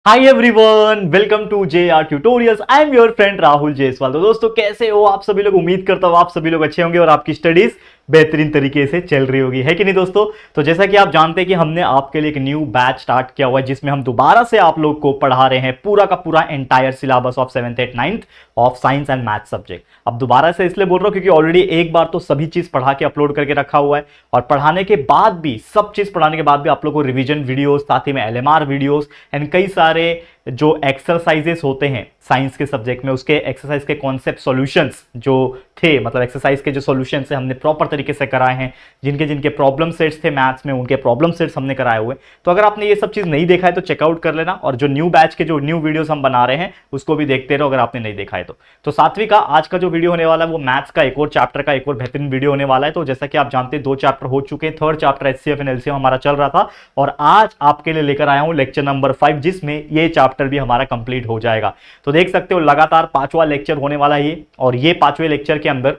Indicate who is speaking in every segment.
Speaker 1: Hi everyone, welcome to JR tutorials. I am your friend Rahul Jaiswal. तो दोस्तों कैसे हो आप सभी लोग? उम्मीद करता हूँ आप सभी लोग अच्छे होंगे और आपकी स्टडीज बेहतरीन तरीके से चल रही होगी, है कि नहीं दोस्तों? तो जैसा कि आप जानते हैं कि हमने आपके लिए एक न्यू बैच स्टार्ट किया हुआ है जिसमें हम दोबारा से आप लोग को पढ़ा रहे हैं पूरा का पूरा entire syllabus of 7th 8th 9th of science and math subject. अब दोबारा से इसलिए बोल रहा हूं क्योंकि ऑलरेडी एक बार तो सभी चीज पढ़ा के अपलोड करके रखा हुआ है और पढ़ाने के बाद भी सब चीज पढ़ाने के बाद भी आप लोग को रिवीजन वीडियोस, साथ ही में LMR वीडियोस एंड कई सारे जो एक्सरसाइजेस होते हैं साइंस के सब्जेक्ट में, उसके एक्सरसाइज के कॉन्सेप्ट सॉल्यूशंस जो थे, मतलब एक्सरसाइज के जो सॉल्यूशंस है हमने प्रॉपर तरीके से कराए हैं। जिनके जिनके प्रॉब्लम सेट्स थे मैथ्स में, उनके प्रॉब्लम सेट्स हमने कराए हुए। तो अगर आपने ये सब चीज नहीं देखा है तो चेकआउट कर लेना, और जो न्यू बैच के जो न्यू वीडियोस हम बना रहे हैं उसको भी देखते रहो अगर आपने नहीं देखा है तो सातवीं का आज का जो वीडियो होने वाला है वो मैथ्स का एक और चैप्टर का एक और बेहतरीन वीडियो होने वाला है। तो जैसा कि आप जानते हैं 2 चैप्टर हो चुके हैं, third chapter HCF and LCM हमारा चल रहा था और आज आपके लिए लेकर आया हूं लेक्चर नंबर 5 जिसमें ये चैप्टर भी हमारा कंप्लीट हो जाएगा। तो देख सकते हो लगातार 5वां लेक्चर होने वाला है ये, और ये 5वें लेक्चर के अंदर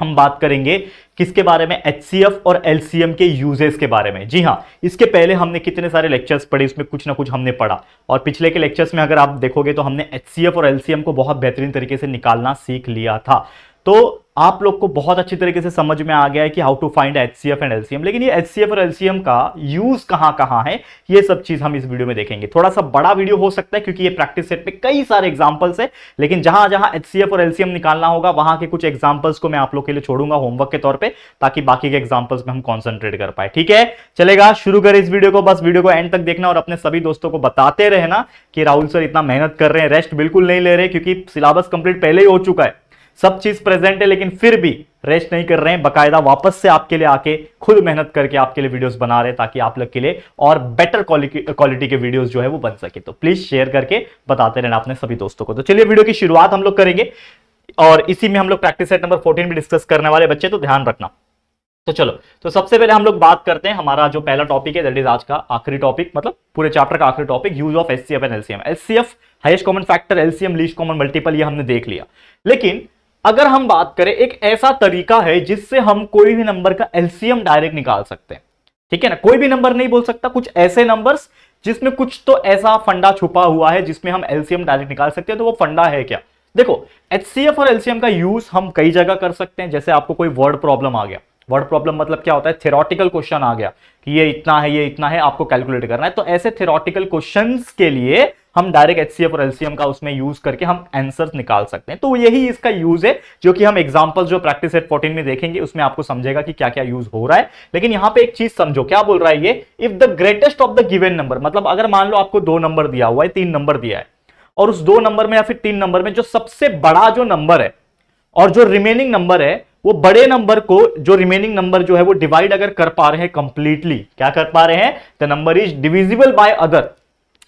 Speaker 1: हम बात करेंगे किसके बारे में? HCF और LCM के यूजेस के बारे में। जी हां, इसके पहले हमने कितने सारे लेक्चर्स पढ़े, इसमें कुछ ना कुछ हमने पढ़ा, और पिछले के लेक्चर्स में अगर आप देखोगे तो हमने HCF और LCM को बहुत बेहतरीन तरीके से निकालना सीख लिया था। तो आप लोग को बहुत अच्छी तरीके से समझ में आ गया है कि how to find HCF and LCM। लेकिन ये HCF और LCM का यूज कहां कहां है, ये सब चीज हम इस वीडियो में देखेंगे। थोड़ा सा बड़ा वीडियो हो सकता है क्योंकि ये प्रैक्टिस सेट में कई सारे एग्जांपल्स है, लेकिन जहां जहां HCF और LCM निकालना होगा वहां के कुछ एग्जांपल्स को मैं आप लोग के लिए छोड़ूंगा होमवर्क के तौर पे, ताकि बाकी के एग्जांपल्स में हम कॉन्सेंट्रेट कर पाए। ठीक है, चलेगा, शुरू करें इस वीडियो को। बस वीडियो को एंड तक देखना और अपने सभी दोस्तों को बताते रहना कि राहुल सर इतना मेहनत कर रहे हैं, रेस्ट बिल्कुल नहीं ले रहे, क्योंकि सिलेबस कंप्लीट पहले ही हो चुका है, सब चीज प्रेजेंट है, लेकिन फिर भी रेस्ट नहीं कर रहे हैं, बकायदा वापस से आपके लिए आके खुद मेहनत करके आपके लिए वीडियोस बना रहे हैं ताकि आप लोग के लिए और बेटर क्वालिटी के वीडियोस जो है वो बन सके। तो प्लीज शेयर करके बताते रहना अपने सभी दोस्तों को। तो चलिए वीडियो की शुरुआत हम लोग करेंगे और इसी में हम लोग प्रैक्टिस सेट नंबर 14 भी डिस्कस करने वाले बच्चे, तो ध्यान रखना। तो चलो, तो सबसे पहले हम लोग बात करते हैं हमारा जो पहला टॉपिक है, दैट इज आज का आखिरी टॉपिक, मतलब पूरे चैप्टर का आखिरी topic, use of HCF and LCM। HCF highest common factor, LCM least common multiple, ये हमने देख लिया। लेकिन अगर हम बात करें, एक ऐसा तरीका है जिससे हम कोई भी नंबर का LCM डायरेक्ट निकाल सकते हैं। ठीक है ना, कोई भी नंबर नहीं बोल सकता, कुछ ऐसे नंबर्स जिसमें कुछ तो ऐसा फंडा छुपा हुआ है जिसमें हम LCM डायरेक्ट निकाल सकते हैं। तो वो फंडा है क्या? देखो, HCF और LCM का यूज हम कई जगह कर सकते हैं। जैसे आपको कोई वर्ड प्रॉब्लम आ गया, वर्ड प्रॉब्लम मतलब क्या होता है? थ्योरेटिकल क्वेश्चन आ गया कि ये इतना है, ये इतना है, आपको कैलकुलेट करना है, तो ऐसे थ्योरेटिकल क्वेश्चंस के लिए हम डायरेक्ट HCF और LCM का उसमें यूज करके हम आंसर्स निकाल सकते हैं। तो यही इसका यूज है, जो कि हम एग्जांपल जो प्रैक्टिस सेट 14 में देखेंगे उसमें आपको समझेगा कि क्या क्या यूज हो रहा है। लेकिन यहां पे एक चीज समझो, क्या बोल रहा है ये? If the greatest of the given number, मतलब अगर मान लो आपको 2 नंबर दिया हुआ है, 3 नंबर दिया है, और उस 2 नंबर में या फिर 3 नंबर में जो सबसे बड़ा जो नंबर है और जो रिमेनिंग नंबर है, वो बड़े नंबर को, जो रिमेनिंग नंबर जो है वो डिवाइड अगर कर पा रहे हैं कंप्लीटली, क्या कर पा रहे हैं? The number is divisible by other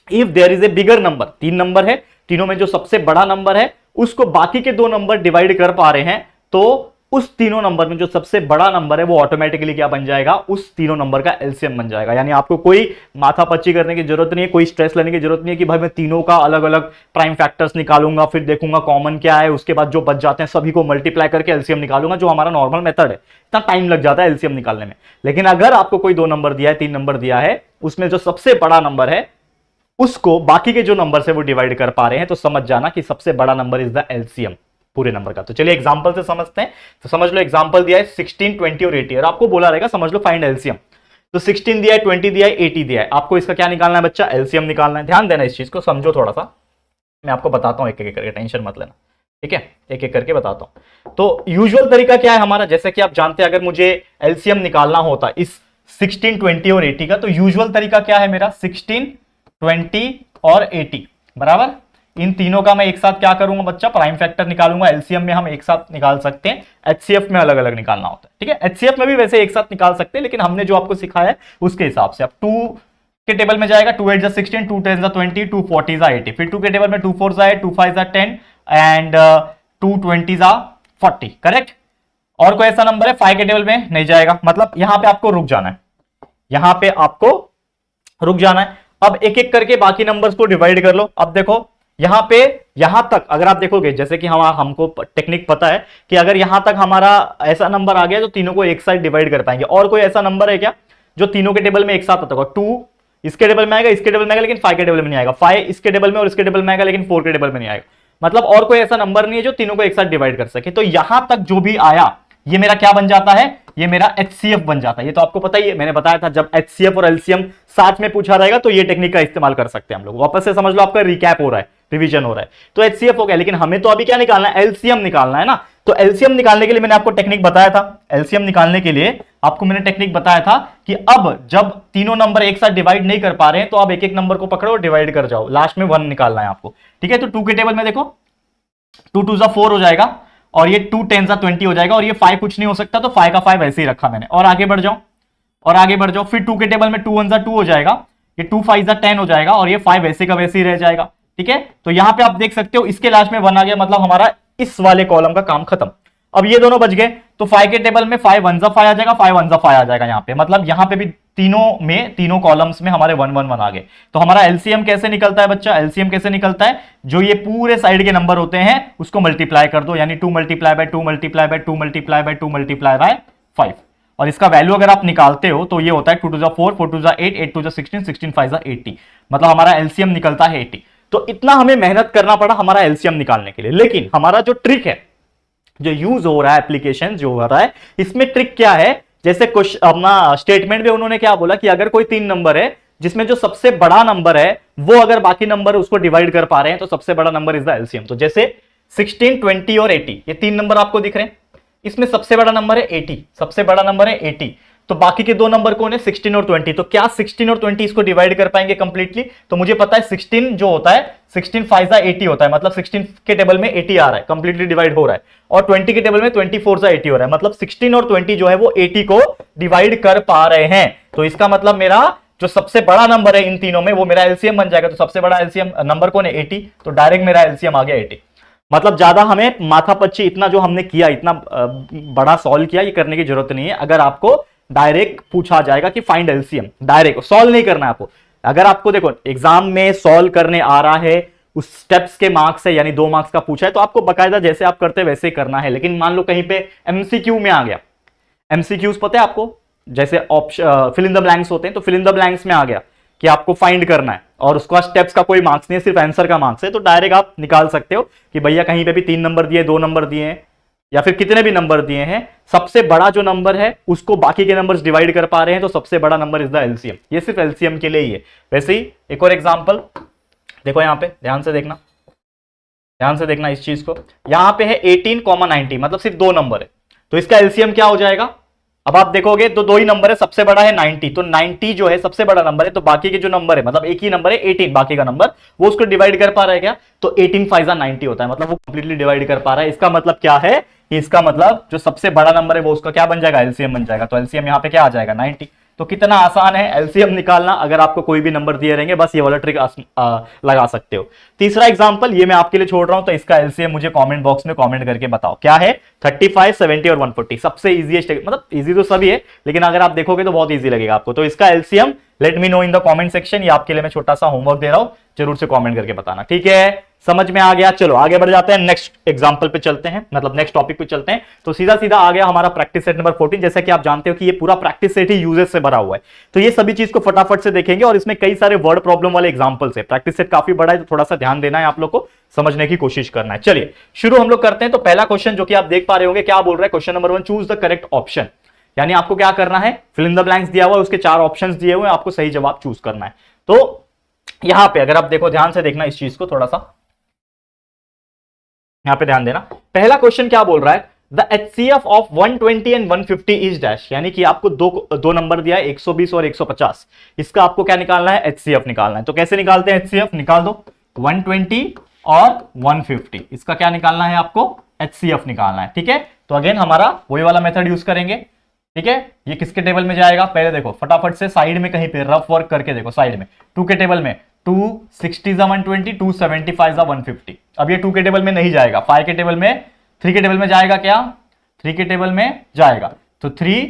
Speaker 1: if there is a bigger number. 3 number है, तीनों में जो सबसे बड़ा नंबर है उसको बाकी के 2 नंबर डिवाइड कर पा रहे हैं, तो उस तीनों नंबर में जो सबसे बड़ा नंबर है वो ऑटोमेटिकली क्या बन जाएगा? उस तीनों नंबर का LCM बन जाएगा। यानी आपको कोई माथापच्ची करने की जरूरत नहीं है, कोई स्ट्रेस लेने की जरूरत नहीं है कि भाई मैं तीनों का अलग अलग प्राइम फैक्टर्स निकालूंगा, फिर देखूंगा कॉमन क्या है, उसके बाद जो बच जाते हैं सभी को मल्टीप्लाई करके LCM निकालूंगा, जो हमारा नॉर्मल मेथड है। इतना टाइम लग जाता है LCM निकालने में। लेकिन अगर आपको कोई 2 नंबर दिया है, 3 नंबर दिया है, उसमें जो सबसे बड़ा नंबर है उसको बाकी के जो नंबर से वो डिवाइड कर पा रहे हैं, तो समझ जाना कि सबसे बड़ा नंबर इज द LCM पूरे नंबर का। तो चलिए एग्जांपल से समझते हैं। तो समझ लो, एग्जांपल दिया है 16, 20 और 80, और आपको बोला रहेगा समझ लो फाइंड LCM। तो 16 दिया है, 20 दिया है, 80 दिया है, आपको इसका क्या निकालना है बच्चा? LCM निकालना है। ध्यान देना, इस चीज को समझो थोड़ा सा, मैं आपको बताता हूं एक एक करके, टेंशन मत लेना, ठीक है? एक एक करके बताता हूं। तो यूजुअल तरीका क्या है हमारा? जैसे कि आप जानते हैं, अगर मुझे LCM निकालना होता इस 16, 20 और 80 का, तो यूजुअल तरीका क्या है मेरा? 16, 20 और 80 बराबर, इन तीनों का मैं एक साथ क्या करूंगा बच्चा? प्राइम फैक्टर निकालूंगा। LCM में हम एक साथ निकाल सकते हैं, HCF में अलग अलग निकालना होता है, ठीक है? HCF में भी वैसे एक साथ निकाल सकते हैं, लेकिन हमने जो आपको सिखाया है उसके हिसाब से। अब 2 के टेबल में जाएगा, 2 8 16, 2 10 20, 2 40 80, फिर 2 के टेबल में 2 4 2 5 10 एंड 2 20 40, करेक्ट? और कोई ऐसा नंबर है 5 के टेबल में नहीं जाएगा, मतलब यहां पे आपको रुक जाना है, यहां पे आपको रुक जाना है। अब एक एक करके बाकी नंबर्स को डिवाइड कर लो। अब देखो यहां पे, यहां तक अगर आप देखोगे, जैसे कि हमको टेक्निक पता है कि अगर यहां तक हमारा ऐसा नंबर आ गया तो तीनों को एक साथ डिवाइड कर पाएंगे। और कोई ऐसा नंबर है क्या जो तीनों के टेबल में एक साथ आता होगा? 2 इसके टेबल में आएगा, इसके टेबल में आएगा, लेकिन 5 के टेबल में नहीं आएगा। 5 इसके टेबल में और इसके टेबल में आएगा, लेकिन 4 के टेबल में नहीं आएगा। मतलब और कोई ऐसा नंबर नहीं है जो तीनों को एक साथ डिवाइड कर सके। तो यहां तक जो भी आया ये मेरा क्या बन जाता है, ये मेरा HCF बन जाता है। ये तो आपको पता ही है, मैंने बताया था जब HCF और LCM साथ में पूछा रहेगा तो ये टेक्निक का इस्तेमाल कर सकते हैं हम लोग। वापस से समझ लो, आपका रिकैप हो रहा है, रिवीजन हो रहा है। तो HCF हो गया, लेकिन हमें तो अभी क्या निकालना है, LCM निकालना है ना। तो LCM निकालने के लिए मैंने आपको टेक्निक बताया था, LCM निकालने के लिए आपको मैंने टेक्निक बताया था कि अब जब तीनों नंबर एक साथ डिवाइड नहीं कर पा रहे हैं तो आप एक एक नंबर को पकड़ो और डिवाइड कर जाओ, लास्ट में 1 निकालना है आपको। ठीक है, तो 2 के टेबल में देखो 2 2 4 हो जाएगा, और ये 2 10 20 हो जाएगा, और ये 5 कुछ नहीं हो सकता, तो 5 का 5 ऐसे ही रखा मैंने। और आगे बढ़ जाओ, और आगे बढ़ जाओ, फिर 2 के टेबल में 2 1 2 हो जाएगा, ये 2 5 10 हो जाएगा, और ये 5 वैसे का वैसे ही रह जाएगा। ठीक है, तो यहां पे आप देख सकते हो इसके लास्ट में 1 आ गया, मतलब हमारा इस वाले कॉलम का काम खत्म। अब ये दोनों बच गए, तो 5 के टेबल में 5 1 5 आ जाएगा, 5 1 5 आ जाएगा यहाँ पे। मतलब यहाँ पे भी तीनों कॉलम्स में हमारे 1 1 1 आ गए। तो हमारा एलसीएम कैसे निकलता है बच्चा, एलसीएम कैसे निकलता है, जो ये पूरे साइड के नंबर होते हैं उसको मल्टीप्लाई कर दो, यानी 2 multiply bye 2 multiply bye 2 multiply bye 2 multiply bye 5। और इसका वैल्यू अगर आप निकालते हो तो ये होता है 2 2 4 4 2 8 8 2 16 16 5 80। मतलब हमारा एलसीएम निकलता है 80। तो इतना हमें मेहनत करना पड़ा हमारा एलसीएम निकालने के लिए। लेकिन हमारा जो ट्रिक है, जो यूज हो रहा है, एप्लीकेशन जो हो रहा है, इसमें ट्रिक क्या है, जैसे अपना स्टेटमेंट में उन्होंने क्या बोला कि अगर कोई 3 नंबर है जिसमें जो सबसे बड़ा नंबर है वो अगर बाकी नंबर उसको डिवाइड कर पा रहे हैं तो सबसे बड़ा नंबर इज द एलसीएम। तो जैसे 16 20 और 80 ये 3 नंबर आपको दिख रहे हैं, इसमें सबसे बड़ा नंबर है 80, सबसे बड़ा नंबर है 80। तो बाकी के 2 नंबर कौन है, 16 और 20। तो क्या 16 और 20 इसको डिवाइड कर पाएंगे कंप्लीटली? तो मुझे पता है 16 जो होता है 16 5 80 होता है, मतलब 16 के टेबल में 80 आ रहा है, कंप्लीटली डिवाइड हो रहा है। और 20 के टेबल में 24 80 हो रहा है, मतलब 16 और 20 जो है वो 80 को डिवाइड कर पा रहे हैं। तो इसका मतलब मेरा जो सबसे बड़ा नंबर है इन तीनों में वो मेरा एलसीएम बन जाएगा। तो सबसे बड़ा एलसीएम नंबर कौन है, 80। तो डायरेक्ट मेरा एलसीएम आ गया 80। मतलब ज्यादा हमें माथापच्ची इतना जो हमने किया, इतना बड़ा सॉल्व किया, ये करने की जरूरत नहीं है। अगर आपको डायरेक्ट पूछा जाएगा कि फाइंड एलसीएम, डायरेक्ट सॉल्व नहीं करना है आपको। अगर आपको देखो एग्जाम में सॉल्व करने आ रहा है, उस स्टेप्स के मार्क्स है, यानी 2 मार्क्स का पूछा है, तो आपको बकायदा जैसे आप करते हैं वैसे ही करना है। लेकिन मान लो कहीं पे एमसीक्यू में आ गया, एमसीक्यूज पता है आपको, जैसे option fill in the blanks होते हैं, तो फिल इन द ब्लैंक्स में आ गया कि आपको फाइंड करना है और उसका स्टेप्स का कोई मार्क्स नहीं है, सिर्फ आंसर का मार्क्स है, तो डायरेक्ट आप निकाल सकते हो कि भैया कहीं पे भी 3 नंबर दिए, 2 नंबर दिए हैं, या फिर कितने भी नंबर दिए हैं, सबसे बड़ा जो नंबर है उसको बाकी के नंबर्स डिवाइड कर पा रहे हैं, तो सबसे बड़ा नंबर इज द एलसीएम। ये सिर्फ एलसीएम के लिए ही है। वैसे ही एक और एग्जांपल देखो, यहां पे ध्यान से देखना, ध्यान से देखना इस चीज को। यहां पे है 18, 90, मतलब सिर्फ 2 नंबर है, तो इसका एलसीएम क्या हो जाएगा? अब आप देखोगे तो 2 ही नंबर है, सबसे बड़ा है 90, तो 90 जो है सबसे बड़ा नंबर है, तो बाकी के जो नंबर है, मतलब एक ही नंबर है 18, बाकी का नंबर वो उसको डिवाइड कर पा रहा है क्या? तो 18 5 90 होता है, मतलब वो कंप्लीटली डिवाइड कर पा रहा है। इसका मतलब क्या है, इसका मतलब जो सबसे बड़ा नंबर है वो उसका क्या बन जाएगा, एलसीएम बन जाएगा। तो एलसीएम यहाँ पे क्या आ जाएगा, 90। तो कितना आसान है एलसीएम निकालना। अगर आपको कोई भी नंबर दिए रहेंगे बस ये वाला ट्रिक लगा सकते हो। तीसरा एग्जांपल ये मैं आपके लिए छोड़ रहा हूं, तो इसका एलसीएम मुझे कमेंट बॉक्स में कमेंट करके बताओ क्या है। 35 70 और 140 सबसे इजीएस्ट, मतलब इजी तो सभी है लेकिन अगर आप देखोगे तो बहुत इजी लगेगा आपको। तो इसका LCM let me know in the comment section. ये आपके लिए मैं छोटा सा होमवर्क दे रहा हूं, जरूर से कमेंट करके बताना, ठीक है? समझ में आ गया? चलो आगे बढ़ जाते हैं, नेक्स्ट एग्जांपल पे चलते हैं, मतलब नेक्स्ट टॉपिक पे चलते हैं। तो सीधा सीधा आ गया हमारा प्रैक्टिस सेट नंबर 14। जैसा कि आप जानते हो कि ये पूरा प्रैक्टिस सेट ही यूजेस से भरा हुआ है, तो ये सभी चीज को फटाफट से देखेंगे और इसमें कई सारे वर्ड प्रॉब्लम वाले एग्जांपल्स है। प्रैक्टिस सेट काफी बड़ा है तो थोड़ा सा ध्यान देना है आप लोग को, समझने की कोशिश करना है। चलिए शुरू हम लोग करते हैं। तो पहला क्वेश्चन जो कि आप देख पा रहे होंगे, क्या बोल रहा है question number 1, choose the correct option. यानी आपको क्या करना है, फिल इन द ब्लैंक्स दिया हुआ है, उसके 4 ऑप्शंस दिए हुए हैं, आपको सही जवाब चूज करना है। तो यहां पे अगर आप देखो, ध्यान से देखना इस चीज को, थोड़ा सा यहां पे ध्यान देना। पहला क्वेश्चन क्या बोल रहा है, the HCF of 120 and 150 is dash. यानी कि आपको दो नंबर दिया है, 120 और 150। इसका आपको क्या निकालना है, HCF निकालना है। तो कैसे निकालते हैं HCF, निकाल दो 120 और 150, इसका क्या निकालना है आपको, HCF निकालना है, ठीक है? तो अगेन हमारा वही वाला मेथड यूज करेंगे, ठीक है? ये किसके टेबल में जाएगा, पहले देखो फटाफट से साइड में कहीं पे रफ वर्क करके देखो, साइड में 2 के टेबल में 260 120, 275 150। अब ये 2 के टेबल में नहीं जाएगा, 5 के टेबल में, 3 के टेबल में जाएगा क्या, 3 के टेबल में जाएगा। तो 3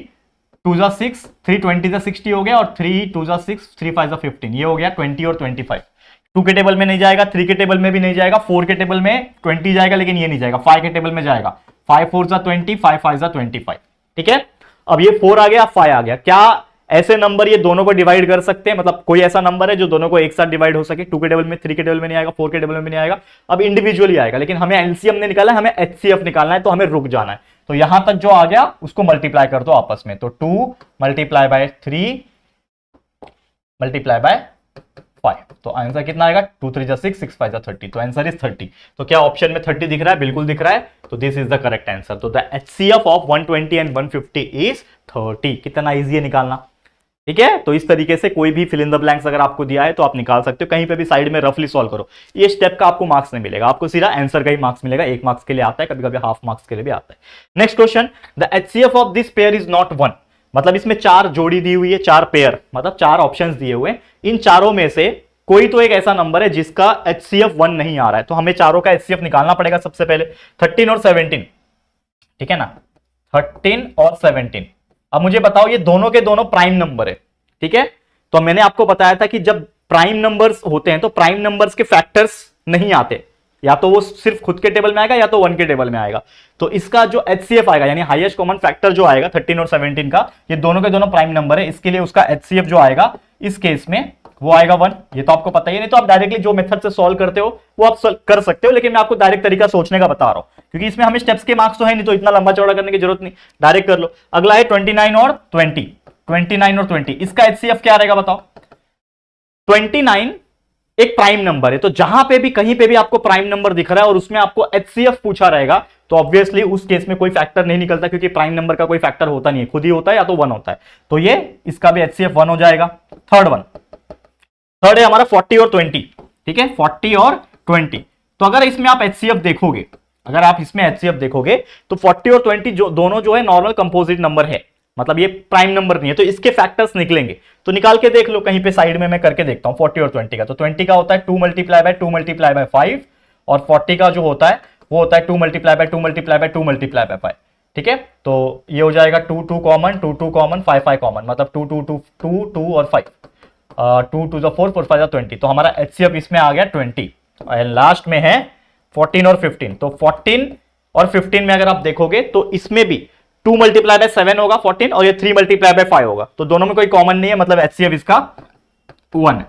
Speaker 1: 2 6, 3 20 60 हो गया, और 3 2 6, 3 5 15, ये हो गया 20 और 25। 2 के टेबल में नहीं जाएगा, 3 के टेबल में भी नहीं जाएगा, 4 के टेबल में 20 जाएगा लेकिन ये नहीं जाएगा, 5 के टेबल में जाएगा, 5 4 20, 5 5 25, ठीक है? अब ये 4 आ गया, 5 आ गया, क्या ऐसे नंबर ये दोनों को डिवाइड कर सकते हैं, मतलब कोई ऐसा नंबर है जो दोनों को एक साथ डिवाइड हो सके, 2 के टेबल में, 3 के टेबल में नहीं आएगा, 4 के टेबल में नहीं आएगा, अब इंडिविजुअली आएगा, लेकिन हमें एलसीएम ने निकाला है, हमें एचसीएफ निकालना है, तो हमें रुक जाना है। तो यहां तक जो आ गया उसको मल्टीप्लाई कर दो आपस में, तो 2 मल्टीप्लाई बाय 3 मल्टीप्लाई बाय 5, तो आंसर कितना आएगा, 2 3 6 6 5 30, तो आंसर इज 30। तो क्या ऑप्शन में 30 दिख रहा है, बिल्कुल दिख रहा है, तो this is the correct answer. तो the HCF of 120 and 150 is 30। कितना इजी है निकालना, ठीक है। तो इस तरीके से कोई भी फिल इन द ब्लैंक्स अगर आपको दिया है तो आप निकाल सकते हो, कहीं पे भी साइड में रफली सॉल्व करो, ये स्टेप का आपको मार्क्स नहीं मिलेगा, आपको सीधा आंसर का ही मार्क्स मिलेगा, 1 मार्क्स के लिए आता है, कभी कभी हाफ मार्क्स के लिए भी आता है। Next question, the HCF of this pair is not 1, मतलब इसमें 4 जोड़ी दी हुई है, 4 पेयर, मतलब 4 ऑप्शंस दिए हुए, इन चारों में से कोई तो एक ऐसा नंबर है जिसका एचसीएफ 1 नहीं आ रहा है, तो हमें चारों का एचसीएफ निकालना पड़ेगा सबसे पहले, 13 और 17, ठीक है ना, 13 और 17। अब मुझे बताओ ये दोनों के दोनों प्राइम नंबर है, ठीक है। तो मैंने आपको बताया था कि जब प्राइम नंबर्स होते हैं तो प्राइम नंबर्स के फैक्टर्स नहीं आते, या तो वो सिर्फ खुद के टेबल में आएगा या तो 1 के टेबल में आएगा। तो इसका जो एचसीएफ आएगा यानी हाईएस्ट कॉमन फैक्टर जो आएगा 13 और 17 का, ये दोनों के दोनों प्राइम नंबर है, इसके लिए उसका एचसीएफ जो आएगा इस केस में वो आएगा 1। ये तो आपको पता ही है, नहीं तो आप डायरेक्टली जो मेथड से सॉल्व करते हो वो आप कर सकते हो, लेकिन मैं आपको डायरेक्ट तरीका सोचने का बता रहा हूं, क्योंकि इसमें हमें स्टेप्स के मार्क्स तो है नहीं, तो इतना लंबा चौड़ा करने की जरूरत नहीं, डायरेक्ट कर लो। अगला है 29 और 20, 29 और 20, इसका एचसीएफ क्या रहेगा बताओ। 29 एक प्राइम नंबर है, तो जहां पे भी कहीं पे भी आपको प्राइम नंबर दिख रहा है और उसमें आपको एचसीएफ पूछा रहेगा, तो ऑब्वियसली उस केस में कोई फैक्टर नहीं निकलता, क्योंकि प्राइम नंबर का कोई फैक्टर होता नहीं है, खुद ही होता है या तो 1 होता है, तो ये इसका भी एचसीएफ 1 हो जाएगा। थर्ड है हमारा 40 और 20, ठीक है, 40 और 20। तो अगर इसमें आप एचसीएफ देखोगे, अगर आप इसमें एचसीएफ देखोगे तो 40 और 20 जो दोनों जो है नॉर्मल कंपोजिट नंबर है, मतलब ये प्राइम नंबर नहीं है, तो इसके फैक्टर्स निकलेंगे, तो निकाल के देख लो कहीं पे साइड में, मैं करके देखता हूं 40 और 20 का। तो 20 का होता है 2 मल्टीप्लाई बाय 2 मल्टीप्लाई बाय 5, और 40 का जो होता है वो होता है 2 multiply bye 2 multiply bye 2 multiply bye 5, ठीक है। तो ये हो जाएगा 2 2 कॉमन, 2 2 कॉमन, 5 5 कॉमन, मतलब 2 2 2 2 2 और 5, 2 2 4 4 5 20, तो हमारा एचसीएफ इसमें आ गया 20, और लास्ट में है 14 और 15। तो 14 और 15 में अगर आप देखोगे तो इसमें भी 2 मल्टीप्लाई बाय 7 होगा 14, और ये 3 मल्टीप्लाई बाय 5 होगा, तो दोनों में कोई कॉमन नहीं है, मतलब एचसीएफ इसका 1 है।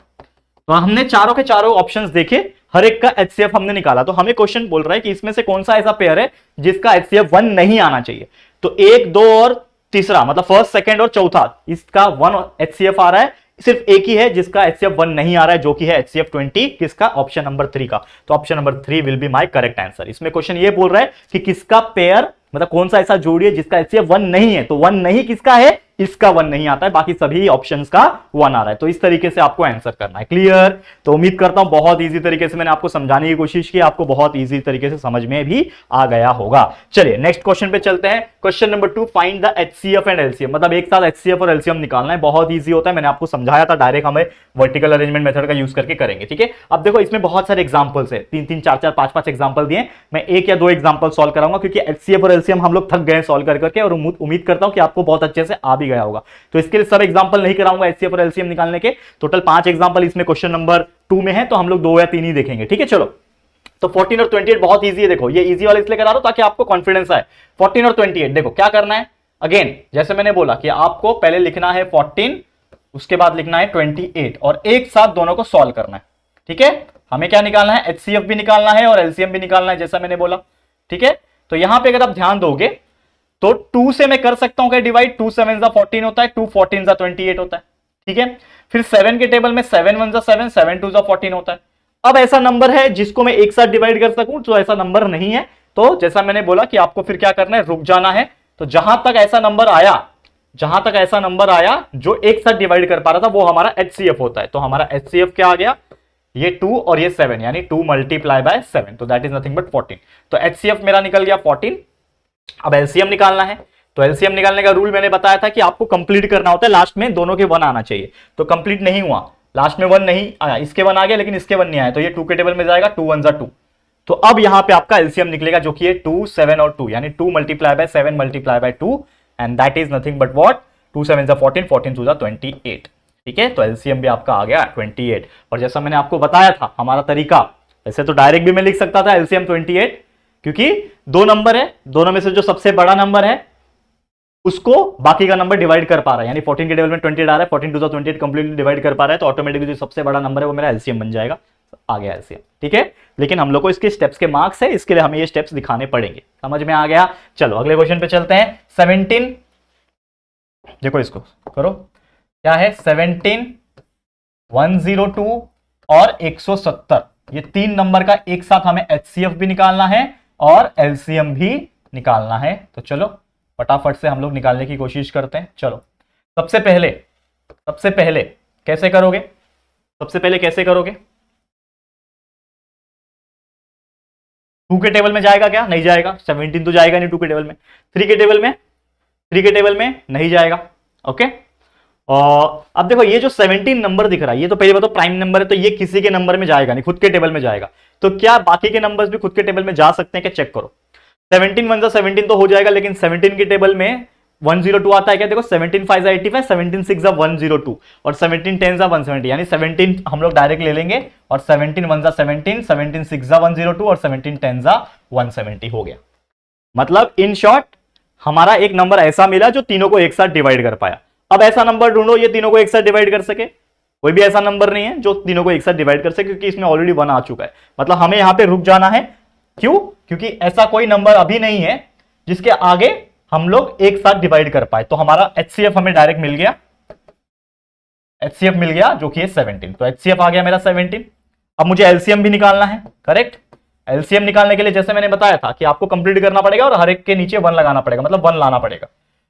Speaker 1: तो हमने चारों के चारों ऑप्शंस देखे, हर एक का एचसीएफ हमने निकाला, तो हमें क्वेश्चन बोल रहा है कि इसमें से कौन सा ऐसा पेयर है जिसका एचसीएफ 1 नहीं आना चाहिए। तो 1 2 और तीसरा, मतलब फर्स्ट सेकंड और चौथा, इसका 1 एचसीएफ आ रहा है, सिर्फ एक ही है जिसका एचसीएफ 1 नहीं आ रहा है, जो कि है एचसीएफ 20, किसका, ऑप्शन नंबर 3 का। तो option number 3 will be my correct answer. इसमें क्वेश्चन ये बोल रहा है कि किसका पेयर, मतलब कौन सा ऐसा जोड़ी है जिसका एचसीएफ 1 नहीं है, तो 1 नहीं किसका है, इसका 1 नहीं आता है, बाकी सभी ऑप्शंस का 1 आ रहा है। तो इस तरीके से आपको आंसर करना है। क्लियर? तो उम्मीद करता हूं बहुत इजी तरीके से मैंने आपको समझाने की कोशिश की, आपको बहुत इजी तरीके से समझ में भी आ गया होगा। चलिए नेक्स्ट क्वेश्चन पे चलते हैं। Question number 2, find the HCF and LCM, मतलब एक साथ एचसीएफ और एलसीएम निकालना है, बहुत ईजी होता है, मैंने आपको समझाया था, डायरेक्ट हमें वर्टिकल अरेंजमेंट मेथड का यूज करके करेंगे, ठीक है। अब देखो इसमें बहुत सारे एग्जांपल्स है, 3 3 4 4 5 5 एग्जांपल दिए, मैं 1 या 2 एग्जांपल सॉल्व कराऊंगा, क्योंकि एचसीएफ और एलसीएम हम लोग थक गए सॉल्व करके, और उम्मीद करता हूं कि आपको बहुत अच्छे से आ भी गया होगा। तो इसके लिए सब एग्जांपल नहीं कराऊंगा एचसीएफ और एलसीएम निकालने के, टोटल 5 एग्जांपल इसमें क्वेश्चन नंबर 2 में है, तो हम लोग 2 या 3 ही देखेंगे, ठीक है। चलो, तो 14 और 28 बहुत इजी है, देखो ये इजी वाला इसलिए करा रहा हूं ताकि आपको कॉन्फिडेंस आए। 14 और 28 देखो क्या करना है, अगेन जैसे मैंने बोला कि आपको पहले लिखना है 14, उसके बाद लिखना है 28, और एक साथ दोनों को सॉल्व करना है, ठीक है। हमें क्या निकालना है, एचसीएफ भी निकालना है और एलसीएम भी निकालना है, जैसा मैंने बोला, ठीक है। तो यहां पे अगर आप ध्यान दोगे तो 2 से मैं कर सकता हूं क्या डिवाइड, 2 7 14 होता है, 2 14 28 होता है, ठीक है। फिर 7 के टेबल में 7 1 7 7 2 14 होता है। अब ऐसा नंबर है जिसको मैं एक साथ डिवाइड कर सकूं, तो ऐसा नंबर नहीं है, तो जैसा मैंने बोला कि आपको फिर क्या करना है, रुक जाना है। तो जहां तक ऐसा नंबर आया जो एक साथ डिवाइड कर पा रहा था, वो हमारा एचसीएफ होता है। तो हमारा एचसीएफ क्या आ गया, ये 2 और ये 7, यानी 2 मल्टीप्लाई बाय 7, तो दैट इज नथिंग बट 14। तो एचसीएफ मेरा निकल गया 14। अब एलसीएम निकालना है, तो एलसीएम निकालने का रूल मैंने बताया था कि आपको कंप्लीट करना होता है, लास्ट में दोनों के 1 आना चाहिए, तो कंप्लीट नहीं हुआ, लास्ट में 1 नहीं आया, इसके 1 आ गया लेकिन इसके 1 नहीं आया, तो ये 2 के टेबल में जाएगा, 2 1 2। तो अब यहां पे आपका एलसीएम निकलेगा जो कि है 2 7 और 2, यानी 2 multiply bye 7 multiply by 2, and that is nothing but what, 2 7 14 14 2 28, ठीक है। तो एलसीएम भी आपका आ गया 28। और जैसा मैंने आपको बताया था हमारा तरीका, वैसे तो डायरेक्ट भी मैं लिख सकता था एलसीएम 28, क्योंकि 2 नंबर है, दोनों में से जो सबसे बड़ा नंबर है उसको बाकी का नंबर डिवाइड कर पा रहा है, यानी 14 के टेबल में 28 आ रहा है, 14 टू 28 कंप्लीटली डिवाइड कर पा रहा है, तो ऑटोमेटिकली जो सबसे बड़ा नंबर है वो मेरा एलसीएम बन जाएगा। आ गया एलसीएम, ठीक है। लेकिन हम लोग को इसके स्टेप्स के मार्क्स है, इसके लिए हमें ये स्टेप्स दिखाने पड़ेंगे। समझ में आ गया? चलो अगले क्वेश्चन पे चलते हैं। 17, देखो इसको करो, क्या है 17, 102 और 170, ये तीन नंबर का एक साथ हमें एचसीएफ भी निकालना है और एलसीएम भी निकालना है। तो चलो फटाफट से हम लोग निकालने की कोशिश करते हैं। चलो सबसे पहले कैसे करोगे? सबसे पहले कैसे करोगे? 2 के टेबल में जाएगा क्या? नहीं जाएगा। 17 तो जाएगा नहीं 2 के टेबल में। 3 के टेबल में नहीं जाएगा। ओके, और अब देखो ये जो 17 नंबर दिख रहा है, ये तो पहले बताओ प्राइम नंबर है, तो ये किसी के नंबर में जाएगा नहीं, खुद के टेबल में जाएगा। तो क्या बाकी के नंबर्स भी खुद के टेबल में जा सकते हैं क्या? चेक करो। 17 1 17 तो हो जाएगा, लेकिन 17 के टेबल में 102 आता है क्या? देखो 17 5 85, 17 6 102 और 17 10 170, यानी 17 हम लोग डायरेक्ट ले लेंगे और 17 1 17, 17 6 102 और 17 10 170 हो गया। मतलब इन शॉर्ट हमारा एक नंबर ऐसा मिला जो तीनों को एक साथ डिवाइड कर पाया। अब ऐसा नंबर ढूंढो ये तीनों को एक साथ डिवाइड कर सके। कोई भी ऐसा नंबर नहीं है जो तीनों को एक साथ डिवाइड कर सके, क्योंकि इसमें ऑलरेडी 1 आ चुका है। मतलब हमें यहां पे रुक जाना है। क्यों? क्योंकि ऐसा कोई नंबर अभी नहीं है जिसके आगे हम लोग एक साथ डिवाइड कर पाए। तो हमारा एचसीएफ हमें डायरेक्ट मिल गया, एचसीएफ मिल गया जो कि 17। तो एचसीएफ आ गया मेरा 17। अब मुझे एलसीएम भी निकालना है, करेक्ट। एलसीएम निकालने के लिए जैसे मैंने बताया था कि आपको कंप्लीट करना पड़ेगा और हर एक के नीचे 1 लगाना पड़ेगा, मतलब 1 लाना पड़ेगा।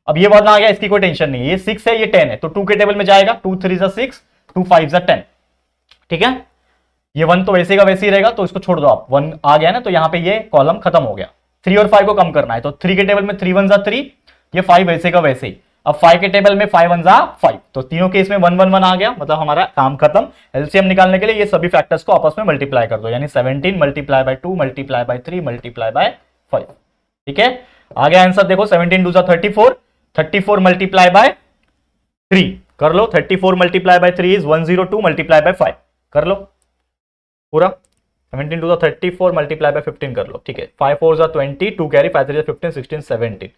Speaker 1: अब ये 1 आ गया, इसकी कोई टेंशन नहीं है। ये 6 है, ये 10 है, तो 2 के टेबल में जाएगा। 2 3 6, 2 5 10, ठीक है। ये 1 तो वैसे का वैसे ही रहेगा, तो इसको छोड़ दो आप। 1 आ गया ना, तो यहां पे ये कॉलम खत्म हो गया। 3 और 5 को कम करना है, तो 3 के टेबल में 3 1 3, ये 5 वैसे का वैसे ही। अब 5 के टेबल में 5 1 5, तो तीनों केस में 1 1 1 आ गया, मतलब हमारा काम खत्म। एलसीएम निकालने के लिए ये सभी फैक्टर्स को आपस में मल्टीप्लाई कर दो, यानी 17 multiply by 2 multiply bye 3 multiply by 5, ठीक है। आ गया आंसर, देखो 17 2 34, 34 मल्टीप्लाई बाय 3 कर लो। 34 multiply by 3 is 102 multiply by 5 कर लो पूरा। 17 2 34 मल्टीप्लाई बाय 15 कर लो, ठीक है। 5 4 20, 2 कैरी, 5 3 15, 16 17,